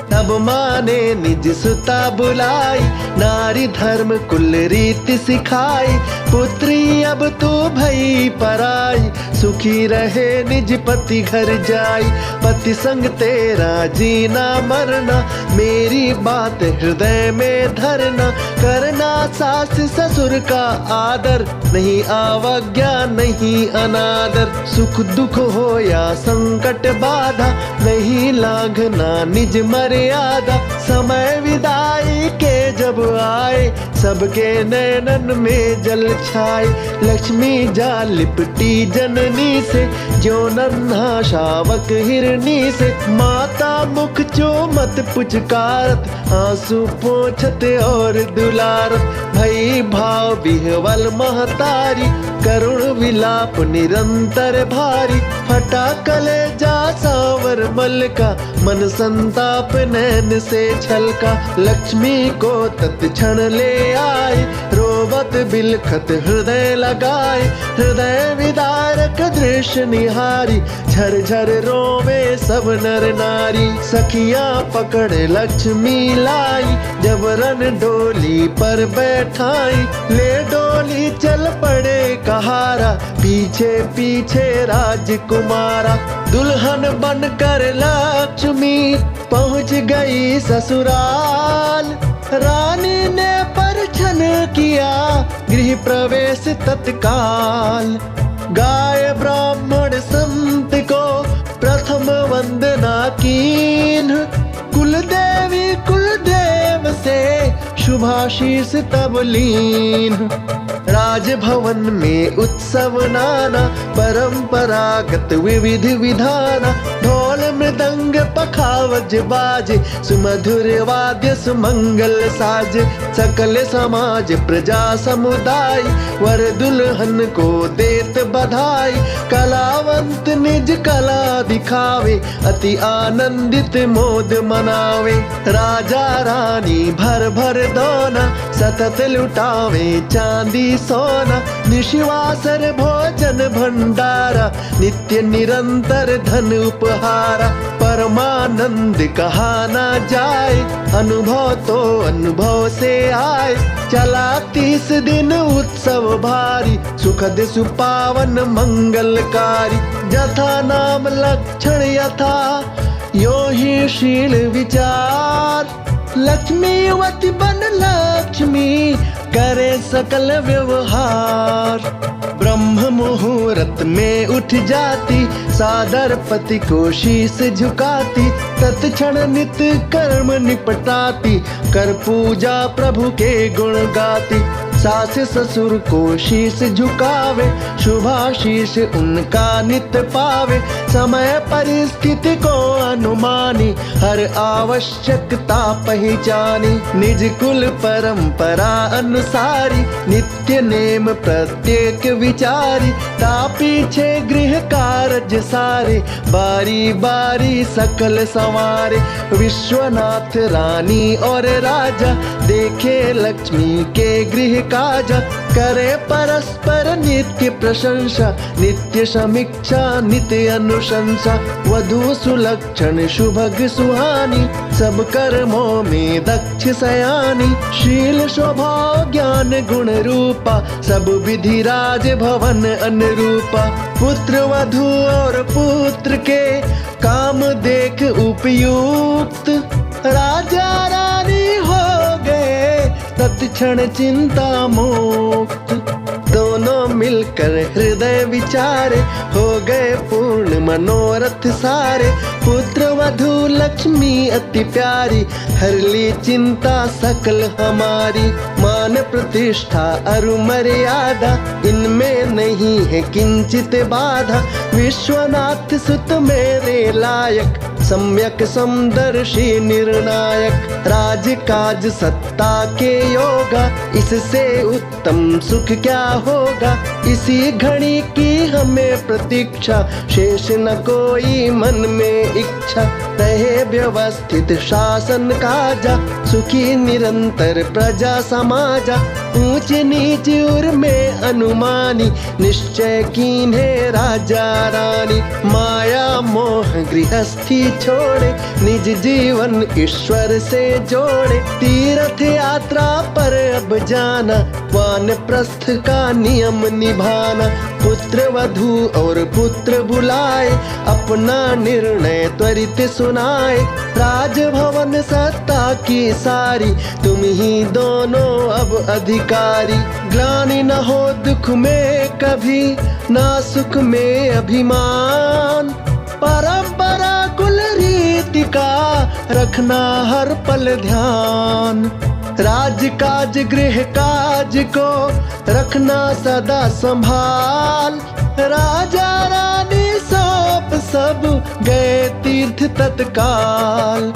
Speaker 2: तब माँ ने निज सुता बुलाई, नारी धर्म कुल रीति सिखाई। पुत्री अब तू भई पराई, सुखी रहे निज पति घर जाई। पति संग तेरा जीना मरना, मेरी बात हृदय में धरना। करना सास ससुर का आदर, नहीं अवज्ञा नहीं अनादर। सुख दुख हो या संकट बाधा, नहीं लांघना निज मर्यादा। समय विदाई के जब आए, सबके नैनन में जल छाए। लक्ष्मी जा लिपटी जननी से, जो नन्हा शावक हिरनी से। माता मुख चूमत पुचकारत, आंसू पोंछत और दुलारत। भई भाव विह्वल महतारी, करुण विलाप निरंतर भारी। फटा कलेजा सावर मल का, मन संताप नैन से छलका। लक्ष्मी को तत्क्षण ले आए, रोवत बिलखत हृदय लगाए। हृदय विदारक दृश्य निहारी, झरझर रोवे सब नर नारी। सखियां पकड़ लक्ष्मी लाई, जबरन डोली पर बैठाई। ले डोली चल पड़े कहारा, पीछे पीछे राजकुमारा। दुल्हन बनकर लक्ष्मी पहुंच गई ससुराल। रानी ने परछन किया, गृह प्रवेश तत्काल। गाय ब्राह्मण संत को प्रथम वंदना कीन। कुलदेवी कुलदेव से शुभाशीष तब लीन। राजभवन में उत्सव नाना, परंपरागत विविध विधाना। ढोल मृदंग पखावज बाजे, सुमधुर वाद्य सुमंगल साजे। सकल समाज प्रजा समुदाय, वर दुल्हन को देत बधाई। कलावंत निज कला दिखावे, अति आनंदित मोद मनावे। राजा रानी भर भर दोना, सतत लुटावे चांदी सोना। निशिवासर भोजन भंडारा, नित्य निरंतर धन उपहारा। परमानंद कहा ना जाए, अनुभव तो अनुभव से आए। चला 30 दिन उत्सव भारी, सुखद सुपावन मंगलकारी। जथा नाम लक्षण यथा, यो ही शील विचार। लक्ष्मीवती बन लक्ष्मी, करे सकल व्यवहार। ब्रह्म मुहूर्त में उठ जाती, सादर पति को शीश झुकाती। तत्क्षण नित्य कर्म निपटाती, कर पूजा प्रभु के गुण गाती। सास ससुर को शीश झुकावे, शुभाशीष उनका नित पावे। समय परिस्थिति को अनुमानी, हर आवश्यकता पहचानी। निज कुल परंपरा अनुसारी, नित्य नेम प्रत्येक विचारी। ता पीछे गृह कार्य सारे, बारी बारी सकल संवारे। विश्वनाथ रानी और राजा, देखे लक्ष्मी के गृह काजा। करे परस्पर नित्य प्रशंसा, नित्य समीक्षा नित्य अनुशंसा। वधु सुलक्षण शुभग सुहानी, सब कर्मों में दक्ष सयानी। शील स्वभाव ज्ञान गुण रूपा, सब विधि राज भवन अनुरूपा। पुत्र वधु और पुत्र के, काम देख उपयुक्त। राजा रानी हो गए, तत्क्षण चिंता मुक्त। दोनों मिलकर हृदय विचारे, हो गए पूर्ण मनोरथ सारे। पुत्र वधु लक्ष्मी अति प्यारी, हर ली चिंता सकल हमारी। मान प्रतिष्ठा अरु मर्यादा, इनमें नहीं है किंचित बाधा। विश्वनाथ सुत मेरे लायक, सम्यक समदर्शी निर्णायक। राज काज सत्ता के योगा, इससे उत्तम सुख क्या होगा। इसी घड़ी की हमें प्रतीक्षा, शेष न कोई मन में इच्छा। रहे व्यवस्थित शासन काजा, सुखी निरंतर प्रजा समाजा। ऊंच नीच उर में अनुमानी, निश्चय कीन्हे राजा रानी। माया मोह गृहस्थी छोड़े, निज जीवन ईश्वर से जोड़े। तीर्थ यात्रा पर अब जाना, वानप्रस्थ का नियम निभाना। पुत्र वधु और पुत्र बुलाए, अपना निर्णय त्वरित सुनाए। राजभवन सत्ता की सारी, तुम ही दोनों अब अधिकारी। ग्लानि न हो दुख में कभी, ना सुख में अभिमान। परंपरा कुल रीति का, रखना हर पल ध्यान। राज काज गृह काज को, रखना सदा संभाल। राजा रानी सौंप सब, गए तीर्थ तत्काल।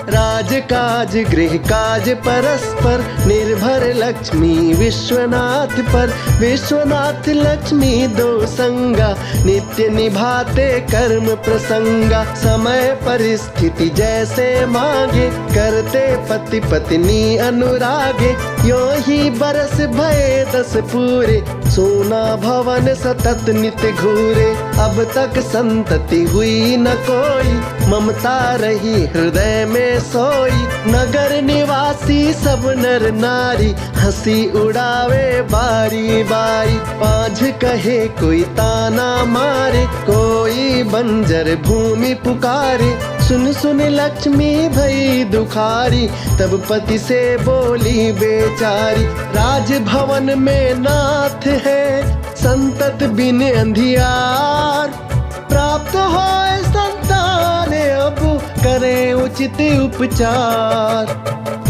Speaker 2: राज काज गृह काज परस्पर, निर्भर लक्ष्मी विश्वनाथ पर। विश्वनाथ लक्ष्मी दो संगा, नित्य निभाते कर्म प्रसंगा। समय परिस्थिति जैसे मांगे, करते पति पत्नी अनुरागे। यो ही बरस भये 10 पूरे, सोना भवन सतत नित्य घूरे। अब तक संतति हुई न कोई, ममता रही हृदय में सोई। नगर निवासी सब नर नारी, हंसी उड़ावे बारी बारी। पांझ कहे कोई ताना मारे, कोई बंजर भूमि पुकारे। सुन सुन लक्ष्मी भई दुखारी, तब पति से बोली बेचारी। राजभवन में नाथ है, संतत बिन अंधियार। प्राप्त होए संतान, अब करें उचित उपचार।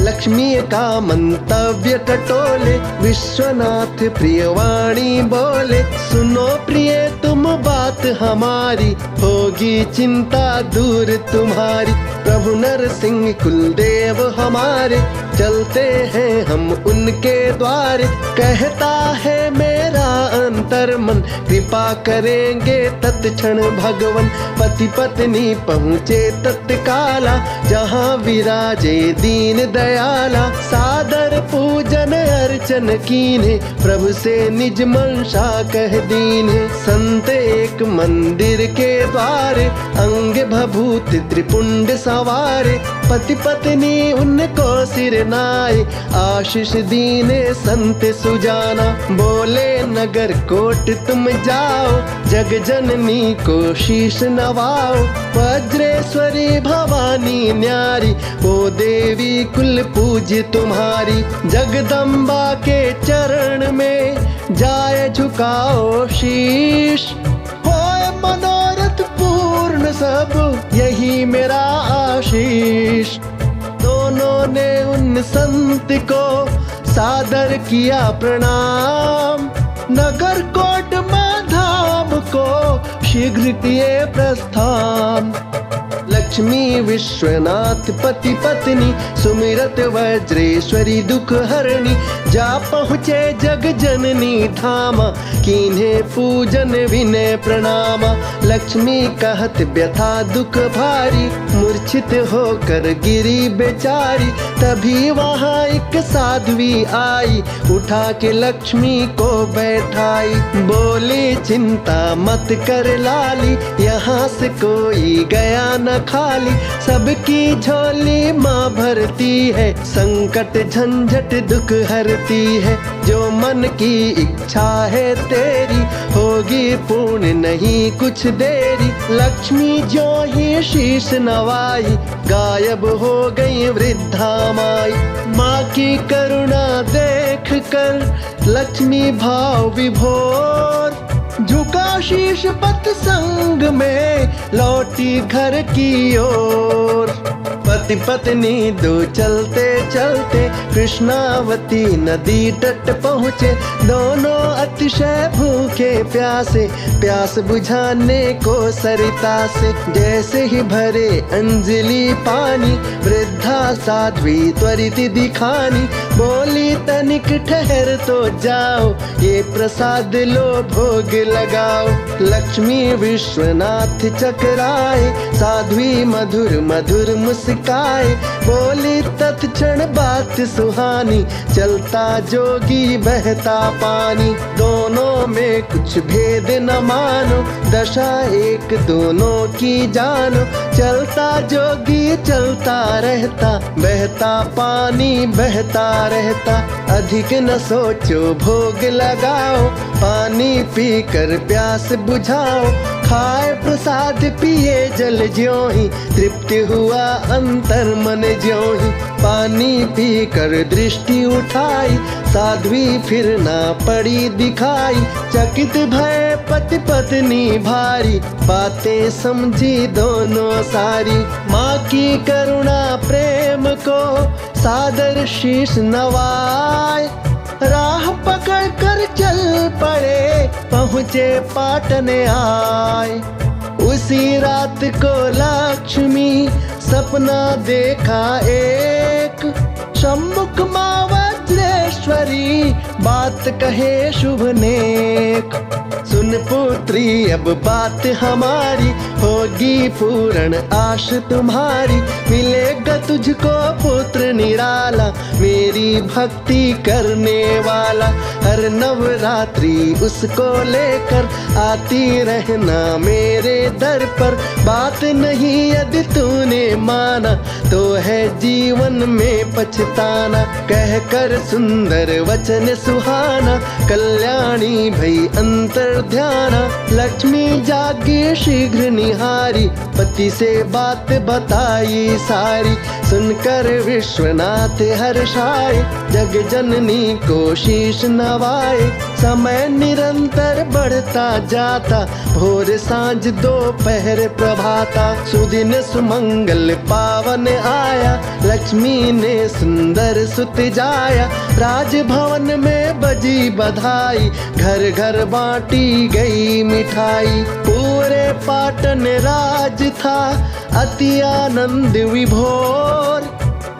Speaker 2: लक्ष्मी का मंतव्य टटोले, विश्वनाथ प्रियवाणी बोले। सुनो प्रिय तुम बात हमारी, होगी चिंता दूर तुम्हारी। प्रभु नरसिंह कुलदेव हमारे, चलते हैं हम उनके द्वारे। कहता है मेरा अंतर मन, कृपा करेंगे तत्क्षण भगवन। पति पत्नी पहुँचे तत्काला, जहाँ विराजे दीन दयाला। सादर पूजन अर्चन कीन्हे, प्रभु से निज मंशा कह दीन्हे। संत एक मंदिर के द्वारे, अंग भभूत त्रिपुंड सवारे। पति पत्नी उनको सिर नाए, आशीष दीने संत सुजाना। बोले नगर कोट तुम जाओ, जग जननी को शीश नवाओ। वज्रेश्वरी भवानी न्यारी, वो देवी कुल पूज्य तुम्हारी। जगदम्बा के चरण में जाए झुकाओ शीश। होए मनोरथ पूर्ण सब, यही मेरा आशीष। दोनों ने उन संत को सादर किया प्रणाम। नगर कोट धाम को शीघ्र किए प्रस्थान। लक्ष्मी विश्वनाथ पति पत्नी सुमिरत वज्रेश्वरी दुख हरणी। जा पहुँचे जग जननी धामा कीन्हे पूजन विनय प्रणामा। लक्ष्मी कहत व्यथा दुख भारी मूर्छित होकर गिरी बेचारी। तभी वहाँ एक साध्वी आई उठा के लक्ष्मी को बैठाई। बोली चिंता मत कर लाली यहाँ से कोई गया न खाली। सबकी झोली माँ भरती है संकट झंझट दुख हरती है। जो मन की इच्छा है तेरी होगी पूर्ण नहीं कुछ देरी। लक्ष्मी जो ही शीश नवाई गायब हो गई वृद्धा माई। माँ की करुणा देख कर लक्ष्मी भाव विभोर झुका शीश पत संग में लौटी घर की ओर। पति पत्नी दो चलते चलते कृष्णावती नदी तट पहुँचे। दोनों अतिशय भूखे प्यासे प्यास बुझाने को सरिता से। जैसे ही भरे अंजलि पानी वृद्धा साध्वी त्वरित दिखानी। बोली तनिक ठहर तो जाओ ये प्रसाद लो भोग लगाओ। लक्ष्मी विश्वनाथ चकराए साध्वी मधुर मधुर मुस्काए। बोली तत्क्षण बात सुहानी चलता जोगी बहता पानी। दोनों में कुछ भेद न मानो दशा एक दोनों की जानो। चलता जोगी चलता रहता बहता पानी बहता रहता। अधिक न सोचो भोग लगाओ पानी पी कर प्यास बुझाओ। खाए प्रसाद पिए जल ज्यों ही तृप्त हुआ अंतर मन ज्यों ही। पानी पी कर दृष्टि उठाई साध्वी फिर ना पड़ी दिखाई। चकित भय पति पत्नी भारी बातें समझी दोनों सारी। माँ की करुणा प्रेम को सादर शीश नवाए। राह पकड़ कर चल पड़े पहुँचे पाटन आए। उसी रात को लक्ष्मी सपना देखा एक। सम्मुख माँ वज्रेश्वरी बात कहे शुभ नेक। सुन पुत्री अब बात हमारी होगी पूर्ण आश तुम्हारी। मिलेगा तुझको पुत्र निराला मेरी भक्ति करने वाला। हर नवरात्रि उसको लेकर आती रहना मेरे दर पर। बात नहीं यदि तूने माना तो है जीवन में पछताना। कह कर सुंदर वचन सुहाना कल्याणी भई अंतर ध्याना। लक्ष्मी जागी शीघ्र निहारी पति से बात बताई सारी। सुनकर विश्वनाथ हर्षाए जग जननी को शीश नवाए। समय निरंतर बढ़ता जाता भोर सांझ दोपहर प्रभाता। सुदिन सुमंगल पावन आया लक्ष्मी ने सुंदर सुत जाया। राजभवन में बजी बधाई घर घर बांटी गई मिठाई। पूरे पाटन राज था अति आनंद विभोर।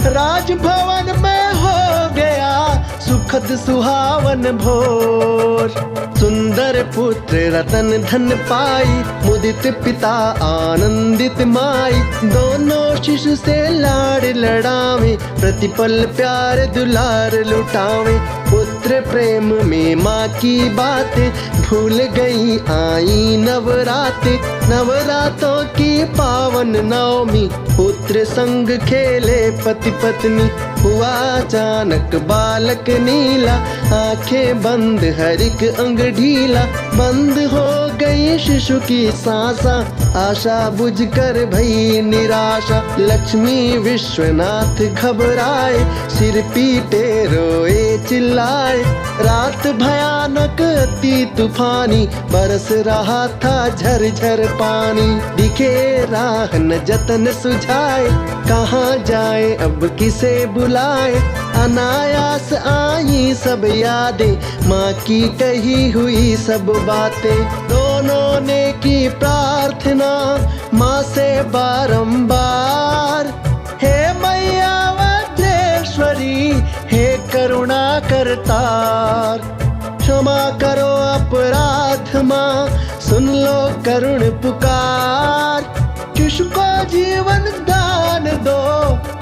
Speaker 2: राजभवन में हो गया सुखद सुहावन भोर। सुंदर पुत्र रतन धन पाई मुदित पिता आनंदित माई। दोनों शिशु से लाड़ लड़ावे प्रतिपल प्यार दुलार लुटावे। पुत्र प्रेम में माँ की बातें भूल गई आई नवराते। नवरातों की पावन नवमी पुत्र संग खेले पति पत्नी। हुआ अचानक बालक नीला आंखें बंद हर एक अंग ढीला। बंद हो गई शिशु की सांसा आशा बुझ कर भई निराशा। लक्ष्मी विश्वनाथ घबराए सिर पीटे रोए चिल्लाए। बुलाए। रात भयानक अति तूफानी, बरस रहा था झरझर पानी। दिखे राह न जतन सुझाए, कहाँ जाए अब किसे बुलाए। अनायास आई सब यादें, माँ की कही हुई सब बातें। दोनों ने की प्रार्थना माँ से बारंबार, हे मैया वज्रेश्वरी, हे करुणा करतार। क्षमा करो अपराध माँ, सुन लो करुण पुकार। शिशु को जीवन दान दो,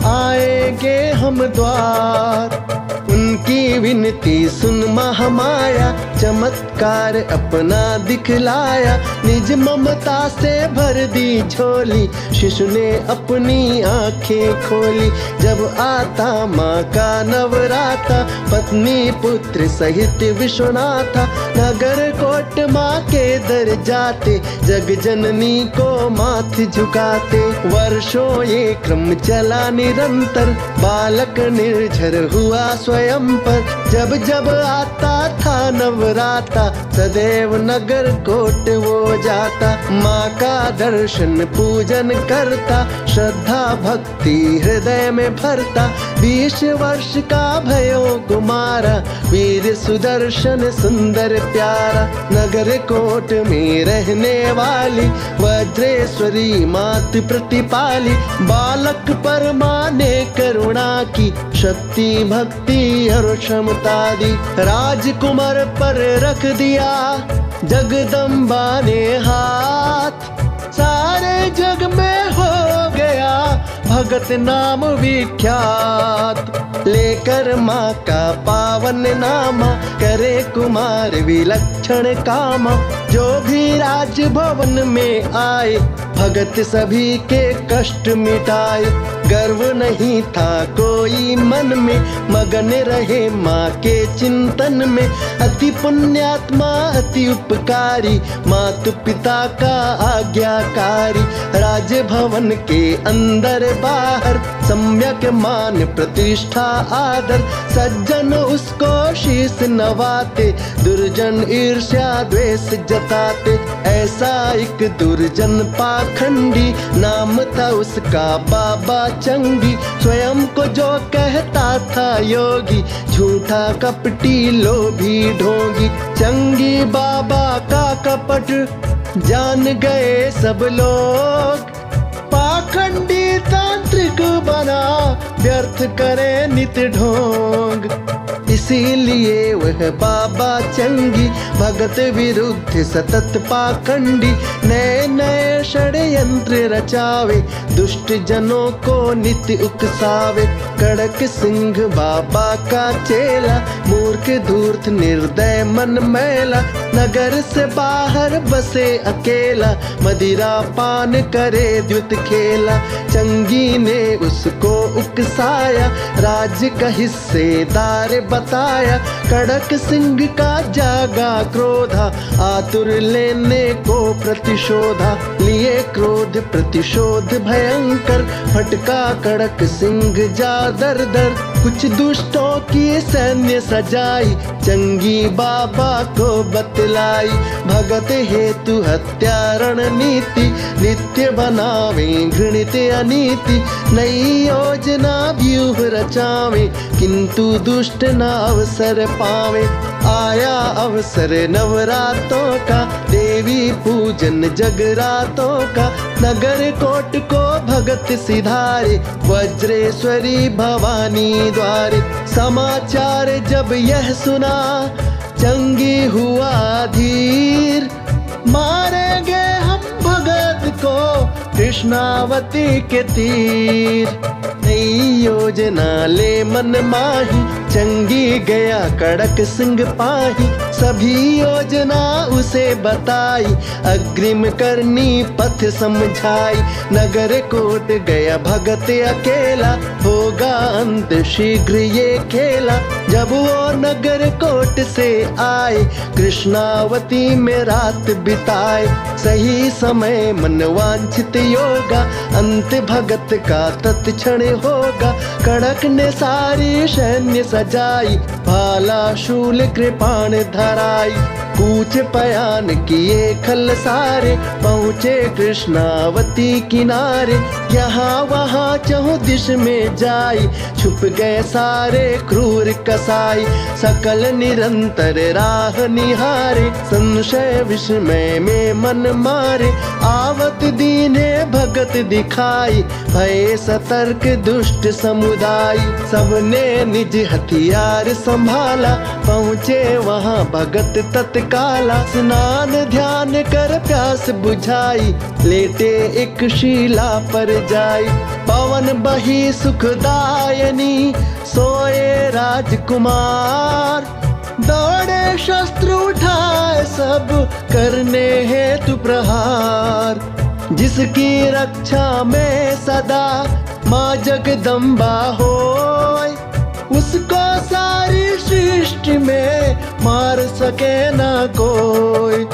Speaker 2: आएंगे हम द्वार। उनकी विनती सुन महामाया, चमत्कार अपना दिखलाया। निज ममता से भर दी झोली, शिशु ने अपनी आंखें खोली। जब आता माँ का नवराता, पत्नी पुत्र सहित विश्वनाथा। नगर कोट माँ के दर जाते, जग जननी को माथ झुकाते। वर्षों ये क्रम चला निरंतर, बालक निर्झर हुआ स्वयं पर। जब जब आता था नवराता, सदैव नगर कोट वो जाता। माँ का दर्शन पूजन करता, श्रद्धा भक्ति हृदय में भरता। 20 वर्ष का भयो कुमारा, वीर सुदर्शन सुंदर प्यारा। नगर कोट में रहने वाली, वज्रेश्वरी मात प्रतिपाली। बालक पर माँ ने करुणा की, शक्ति भक्ति और क्षमता दी। राजकुमार पर रख दिया जगदम्बा ने हाथ, सारे जग में हो गया भगत नाम विख्यात। लेकर माँ का पावन नामा, करे कुमार विलक्षण कामा। जो भी राजभवन में आए, भगत सभी के कष्ट मिटाए। गर्व नहीं था कोई मन में, मगन रहे माँ के चिंतन में। अति पुण्यात्मा अति उपकारी, मातु पिता का आज्ञाकारी। राजभवन के अंदर बाहर, सम्यक मान प्रतिष्ठा आदर। सज्जन उसको शीश नवाते, दुर्जन ईर्ष्या द्वेष जताते। ऐसा एक दुर्जन पाखंडी, नाम था उसका बाबा चंगी। स्वयं को जो कहता था योगी, झूठा कपटी लोभी ढोंगी। चंगी बाबा का कपट जान गए सब लोग, पाखंडी तांत्रिक बना व्यर्थ करे नित ढोंग। इसीलिए वह बाबा चंगी, भगत विरुद्ध सतत पाखंडी। नए नए षड्यंत्र रचावे, दुष्ट जनों को नित्य उकसावे। कड़क सिंह बाबा का चेला, मूर्ख धूर्त निर्दय मन मैला। नगर से बाहर बसे अकेला, मदिरा पान करे द्युत खेला। चंगी ने उसको उकसाया, राज्य का हिस्सेदार बताया। कड़क सिंह का जागा क्रोधा, आतुर लेने को प्रतिशोधा। लिए क्रोध प्रतिशोध भयंकर, फटका कड़क सिंह जा दर दर। कुछ दुष्टों की सैन्य सजाई, चंगी बाबा को बतलाई। भगत हेतु हत्या रणनीति, नित्य बनावे घृणित अनीति। नई योजना व्यूह रचावे, किंतु दुष्ट न अवसर पावे। आया अवसर नवरातों का, देवी पूजन जगरातों का। नगर कोट को भगत सिधारे, वज्रेश्वरी भवानी द्वारे। समाचार जब यह सुना, चंगी हुआ धीर। मारेंगे हम भगत को कृष्णावती के तीर। नई योजना ले मन माही, चंगी गया कड़क सिंह पाही। सभी योजना उसे बताई, अग्रिम करनी पथ समझाई। नगर कोट गया भगत अकेला, होगा अंत शीघ्र ये खेला। जब वो नगर कोट से आए, कृष्णावती में रात बिताए। सही समय मन वांछित योगा, अंत भगत का तत्क्षण होगा। कड़क ने सारी सैन्य सजाई, भाला शूल कृपाण धराई। कूच पयान किए खल सारे, पहुँचे कृष्णावती किनारे। यहाँ वहाँ चहुँ दिश में जाई, छुप गए सारे क्रूर कसाई। सकल निरंतर राह निहारे, संशय विस्मय में मन मारे। आवत दीने भगत दिखाई, भय सतर्क दुष्ट समुदाय। सबने निज हथियार संभाला, पहुँचे वहाँ भगत तत्काला। स्नान ध्यान कर प्यास बुझाई, लेटे एक शिला पर जाई। पवन बही सुखदायनी, सोए राजकुमार। दौड़े शस्त्र उठाए सब, करने हेतु प्रहार। जिसकी रक्षा में सदा माँ जगदम्बा होय, उसको सारी सृष्टि में मार सके ना कोई।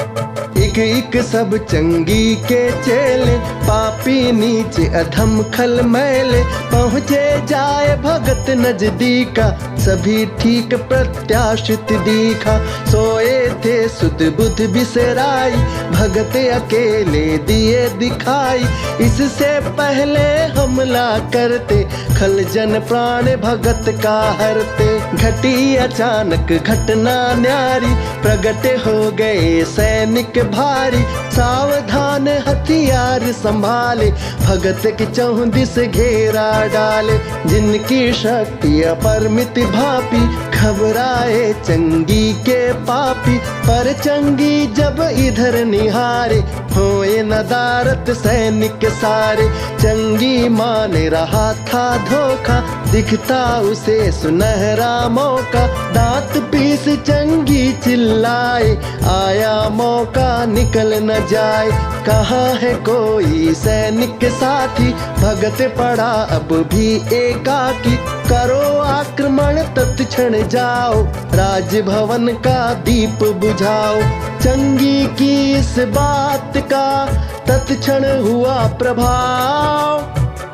Speaker 2: एक एक सब चंगी के चेले, पापी नीचे अधम खल मैले। पहुँचे जाए भगत नजदीका, सभी ठीक प्रत्याशित दीखा। सोए थे सुध बुध बिसराई, भगत अकेले दिए दिखाई। इससे पहले हमला करते, खल जन प्राण भगत का हरते। घटी अचानक घटना न्यारी, प्रगट हो गए सैनिक भारी। सावधान हथियार संभाले, भगत के चहुँ दिस घेरा डाले। जिनकी शक्ति अपरिमित भापी, घबराए चंगी के पापी। पर चंगी जब इधर निहारे, होए नदारत सैनिक सारे। चंगी मान रहा था धोखा, दिखता उसे सुनहरा मौका। दांत पीस चंगी चिल्लाए, आया मौका निकल न जाए। कहाँ है कोई सैनिक साथी, भगत पड़ा अब भी एकाकी। करो आक्रमण तत्क्षण जाओ, राजभवन का दीप बुझाओ। चंगी की इस बात का तत्क्षण हुआ प्रभाव।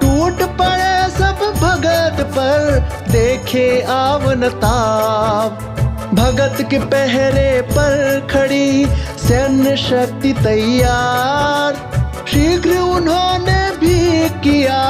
Speaker 2: टूट पड़े सब भगत पर, देखे आवनताप। भगत के पहरे पर खड़ी सैन्य शक्ति तैयार। शीघ्र उन्होंने भी किया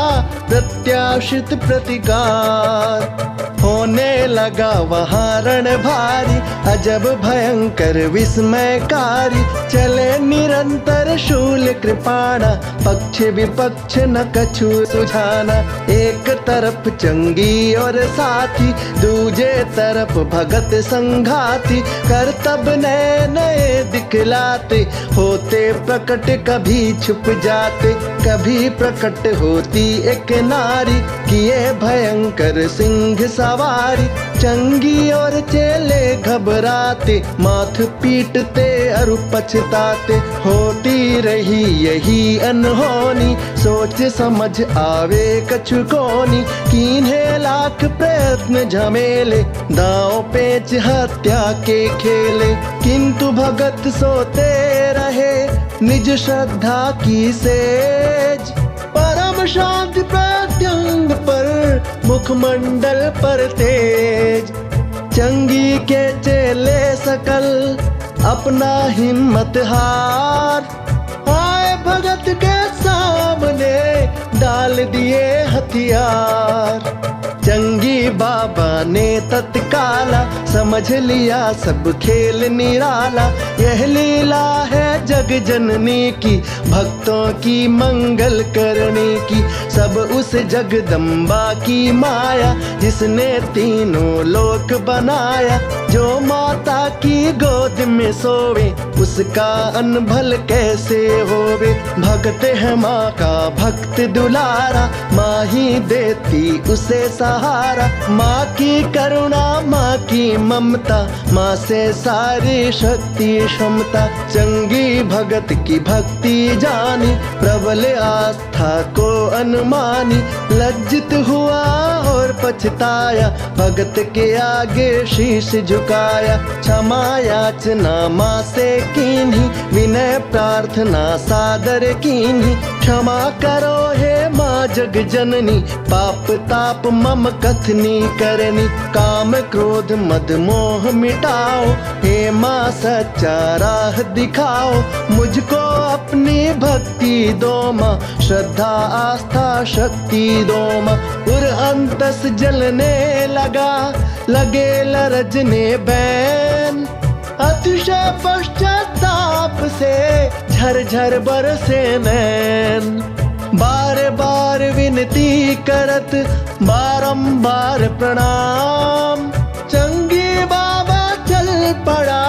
Speaker 2: प्रत्याशित प्रतिकार। होने लगा वहाँ रण भारी, अजब भयंकर विस्मयकारी। चले निरंतर शूल कृपाणा, पक्ष विपक्ष न कछु सुझाना। एक तरफ चंगी और साथी, दूजे तरफ भगत संघाती। करतब नए नए दिखलाते, होते प्रकट कभी छुप जाते। कभी प्रकट होती एक नारी, किए भयंकर सिंह सवारी। चंगी और चेले घबराते, माथ पीटते और पछताते। होती रही यही अनहोनी, सोच समझ आवे कछु कोनी। कीन्हे लाख प्रयत्न झमेले, दांव पेच हत्या के खेले। किंतु भगत सोते रहे, निज श्रद्धा की सेज। परम शांति प्रत्यंग पर, मुखमंडल पर तेज। चंगी के चेले सकल, अपना हिम्मत हार। आए भगत के सामने, डाल दिए हथियार। चंगी बाबा ने तत्काला, समझ लिया सब खेल निराला। यह लीला है जग जननी की, भक्तों की मंगल करने की। सब उस जगदम्बा की माया, जिसने तीनों लोक बनाया। जो माता की गोद में सोवे, उसका अनभल कैसे होवे। भक्त है माँ का भक्त दुलारा, माँ ही देती उसे सहारा। सहारा। माँ की करुणा, माँ की ममता, माँ से सारी शक्ति क्षमता। चंगी भगत की भक्ति जानी, प्रबल आस्था को अनुमानी। लज्जित हुआ और पछताया, भगत के आगे शीश झुकाया। क्षमा याचना माँ से कीन्ही, विनय प्रार्थना सादर कीन्ही। क्षमा करो हे माँ जग जननी, पाप ताप मम कथनी करनी। काम क्रोध मद मोह मिटाओ, हे माँ सच्चा राह दिखाओ। मुझको अपनी भक्ति दो माँ, श्रद्धा आस्था शक्ति दो माँ। उर अंतस जलने लगा, लगे लरजने बैन। अतिशय पश्चाताप से झरझर बरसे नैन। बार बार विनती करत, बारंबार प्रणाम। चंगी बाबा चल पड़ा,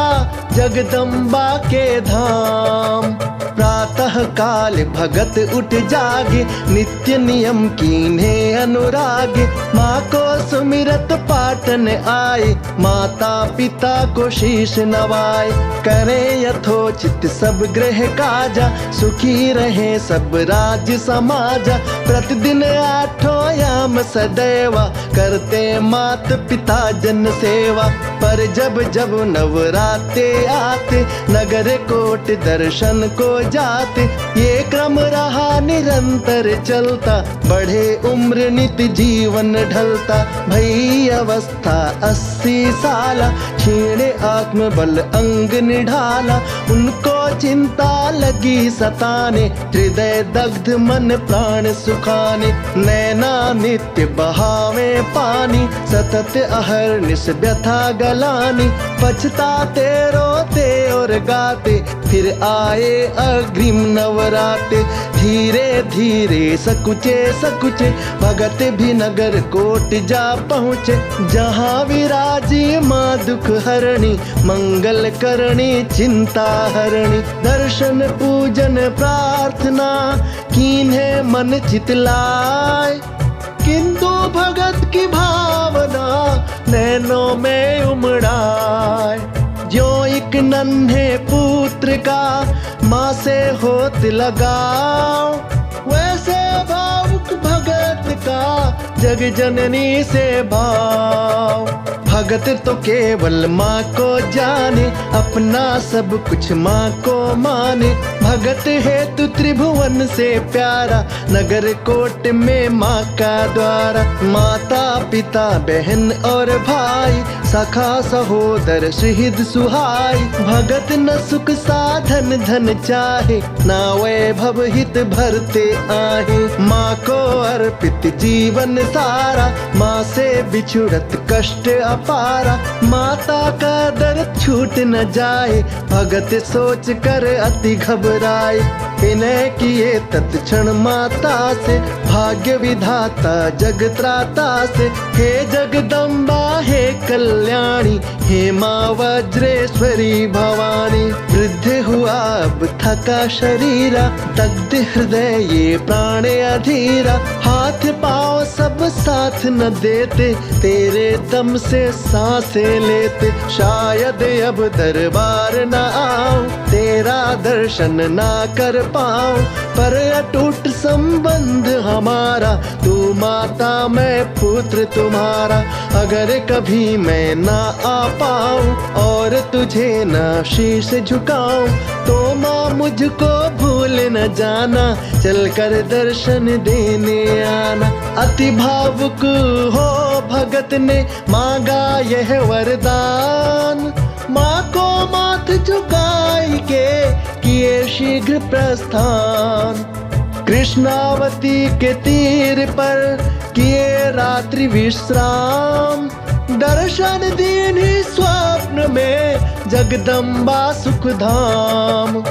Speaker 2: जगदम्बा के धाम। प्रातः काल भगत उठ जागे, नित्य नियम कीन्हे अनुरागे। माँ को सुमिरत पाटन आए, माता पिता को शीश नवाए। करें यथोचित सब गृह काजा, सुखी रहे सब राज समाजा। प्रतिदिन आठों याम सदैवा, करते मात पिता जन सेवा। पर जब जब नवराते आते, नगर कोट दर्शन को जाते। ये क्रम रहा निरंतर चलता, बढ़े उम्र नित जीवन ढलता। भई अवस्था 80 साला, छीणे आत्म बल अंग निढाला। उनको चिंता लगी सताने, हृदय दग्ध मन प्राण सुखाने। नैना नित्य बहावे पानी, सतत अहर्निश व्यथा गलानी। पछताते रोते और गाते, फिर आए अग्रिम नवराते। धीरे धीरे सकुचे सकुचे, भगत भी नगर कोट जा पहुँचे। जहाँ विराजी माँ दुख हरणी, मंगल करणी चिंता हरणी। दर्शन पूजन प्रार्थना, कीन्हे मन चितलाय। किंतु भगत की भावना, नैनों में उमड़ाए। जो एक नन्हे पुत्र का माँ से होत लगाओ, वैसे भावुक भगत का जग जननी से भाव। भगत तो केवल माँ को जाने, अपना सब कुछ माँ को माने। भगत हेतु त्रिभुवन से प्यारा, नगर कोट में माँ का द्वारा। माता पिता बहन और भाई, सखा सहोदर शहीद सुहाई। भगत न सुख साधन धन चाहे, ना वैभव हित भरते आहे। माँ को अर्पित जीवन सारा, माँ से बिछुड़त कष्ट अपारा। माता का दर्द छूट न जाए, भगत सोच कर अति घबराए। विनय किए तत्क्षण माता से, भाग्य विधाता जग त्राता से। हे जगदम्बा हे कल्याणी, हे माँ वज्रेश्वरी भवानी। वृद्ध हुआ अब थका शरीरा, दग्ध हृदय ये प्राण अधीरा। हाथ पाँव सब साथ न देते, तेरे दम से सांसें लेते। शायद अब दरबार न आओ, तेरा दर्शन ना कर पाओ। पर अटूट संबंध हमारा, तू माता मैं पुत्र तुम्हारा। अगर कभी मैं ना आ पाऊं और तुझे ना शीश झुकाऊं, तो माँ मुझको भूल न जाना, चल कर दर्शन देने आना। अति भावुक हो भगत ने मांगा यह वरदान। माँ को माथ झुकाई के किए शीघ्र प्रस्थान। कृष्णावती के तीर पर किए रात्रि विश्राम। दर्शन दीन ही स्वप्न में जगदम्बा सुखधाम।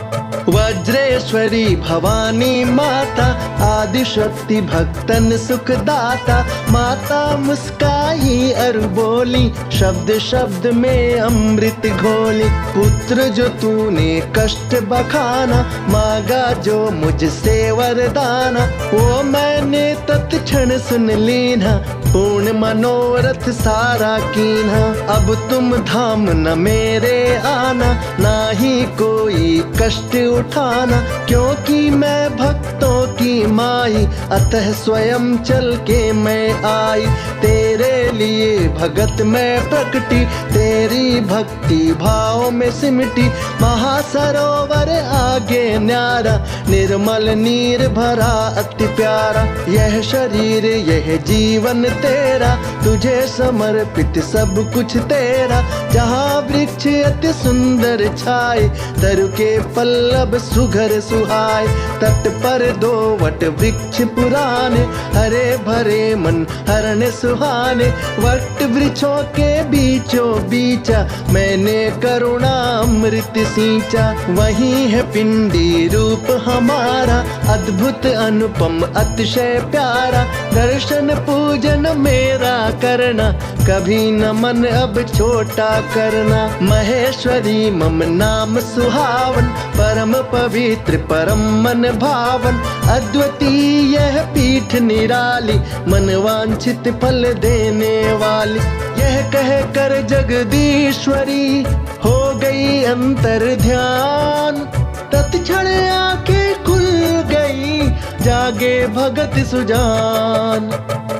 Speaker 2: वज्रेश्वरी भवानी माता, आदिशक्ति भक्तन सुखदाता। माता मुस्काई और बोली, शब्द शब्द में अमृत घोली। पुत्र जो तूने कष्ट बखाना, मांगा जो मुझसे वरदाना, वो मैंने तत्क्षण सुन लीना। पूर्ण मनोरथ सारा कीन्हा। अब तुम धाम न मेरे आना, ना ही कोई कष्ट उठाना। क्योंकि मैं भक्तों की माई, अतः स्वयं चल के मैं आई। तेरे लिए भगत मैं प्रकटी, तेरी भक्ति भाव में सिमटी। महासरोवर आगे न्यारा, निर्मल नीर भरा अति प्यारा। यह शरीर यह जीवन तेरा, तुझे समर्पित सब कुछ तेरा। जहाँ वृक्ष अति सुंदर छाए, तरु के पल्लव सुघर सुहाए। तट पर दो वट वृक्ष पुराने, हरे भरे मन हरण सुहाने। वट वृक्षों के बीचों बीचा, मैंने करुणा अमृत सींचा। वही है पिंडी रूप हमारा, अद्भुत अनुपम अतिशय प्यारा। दर्शन पूजन मेरा करना, कभी न मन अब छोटा करना। महेश्वरी मम नाम सुहावन, परम पवित्र परम मन भावन। अद्वितीय यह पीठ निराली, मन वांछित फल देने वाली। यह कह कर जगदीश्वरी हो गई अंतर ध्यान। तत्क्षण आंखें खुल गई, जागे भगत सुजान।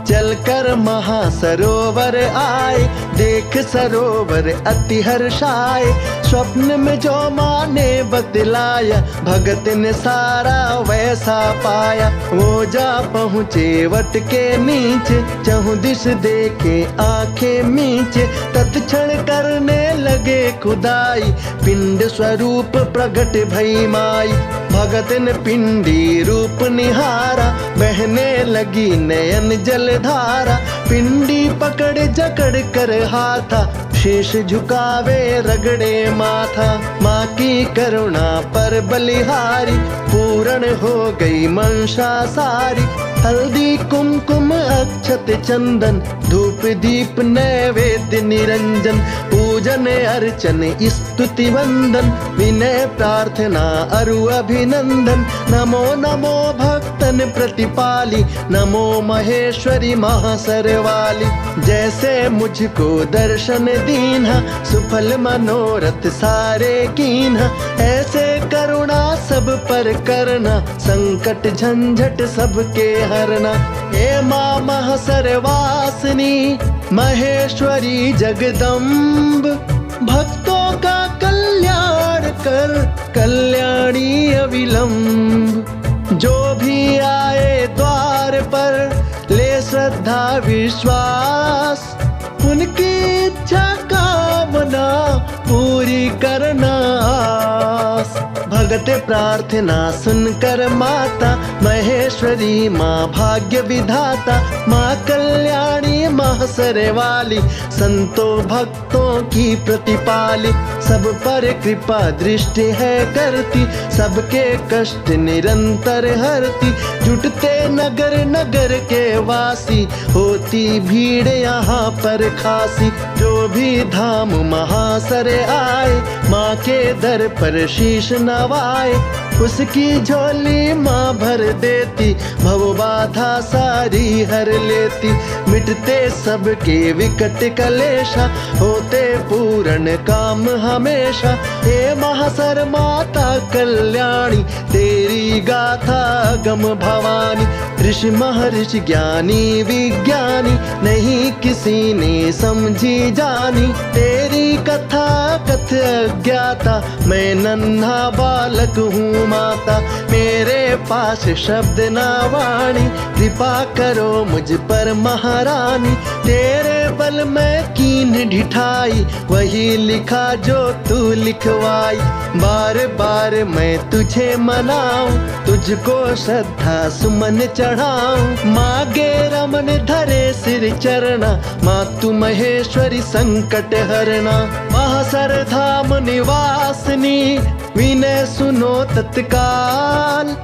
Speaker 2: चलकर महासरोवर आए, देख सरोवर अति हर्षाए। स्वप्न में जो माँ ने बतलाया, भगत ने सारा वैसा पाया। वो जा पहुँचे वट के नीचे, चहुँ दिश देखे आंखें मींचे। तत्क्षण करने लगे खुदाई, पिंड स्वरूप प्रगट भई माई। भगत ने पिंडी रूप निहारा, बहने लगी नयन जलधारा। पिंडी पकड़ जकड़ कर हाथा, शीश झुकावे रगड़े माथा। माँ की करुणा पर बलिहारी, पूर्ण हो गई मंशा सारी। हल्दी कुमकुम अक्षत चंदन, धूप दीप नैवेद्य निरंजन। पूजन अर्चन स्तुति वंदन, विनय प्रार्थना अरु अभिनंदन। नमो नमो भक्तन प्रतिपाली, नमो महेश्वरी महासरवाली। जैसे मुझको दर्शन दीन्हा, सुफल मनोरथ सारे कीन्हा। ऐसे करुणा सब पर करना, संकट झंझट सबके हरना। हे माँ महसरवासिनी, महेश्वरी जगदम्ब। भक्तों का कल्याण कर, कल्याणी अविलंब। जो भी आए द्वार पर, ले श्रद्धा विश्वास। उनकी इच्छा कामना पूरी करना आस। भगत प्रार्थना सुनकर माता, महेश्वरी माँ भाग्य विधाता। माँ कल्याणी महसरे वाली, संतों भक्तों की प्रतिपाली। सब पर कृपा दृष्टि है करती, सबके कष्ट निरंतर हरती। जुटते नगर नगर के वासी, होती भीड़ यहाँ पर खासी। जो भी धाम महासरे आए, माँ के दर पर शीश नवाए। उसकी झोली माँ भर देती, भव बाधा सारी हर लेती। मिटते सबके विकट कलेशा, होते पूर्ण काम हमेशा। हे महासर माता कल्याणी, तेरी गाथा गम भवानी। ऋषि महर्षि ज्ञानी विज्ञानी, नहीं किसी ने समझी जानी। तेरी कथा कथ अज्ञाता, मैं नन्हा बालक हूँ माता। मेरे पास शब्द ना वाणी, कृपा करो मुझ पर महारानी। तेरे बल में कीन ढिठाई, वही लिखा जो तू लिखवाई। बार बार मैं तुझे मनाऊं, तुझको श्रद्धा सुमन चढ़ाऊं। मागे रमन धरे सिर चरना, माँ तू महेश्वरी संकट हरना। महासर धाम निवासनी विनय सुनो तत्काल।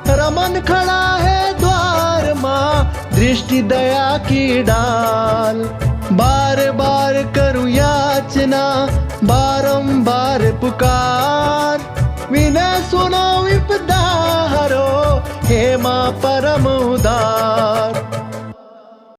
Speaker 2: रमन खड़ा है द्वार माँ, दृष्टि दया की डाल। बार बार करूं याचना, बारंबार पुकार। विनय सुनो विपदा हरो, हे माँ परम उदार।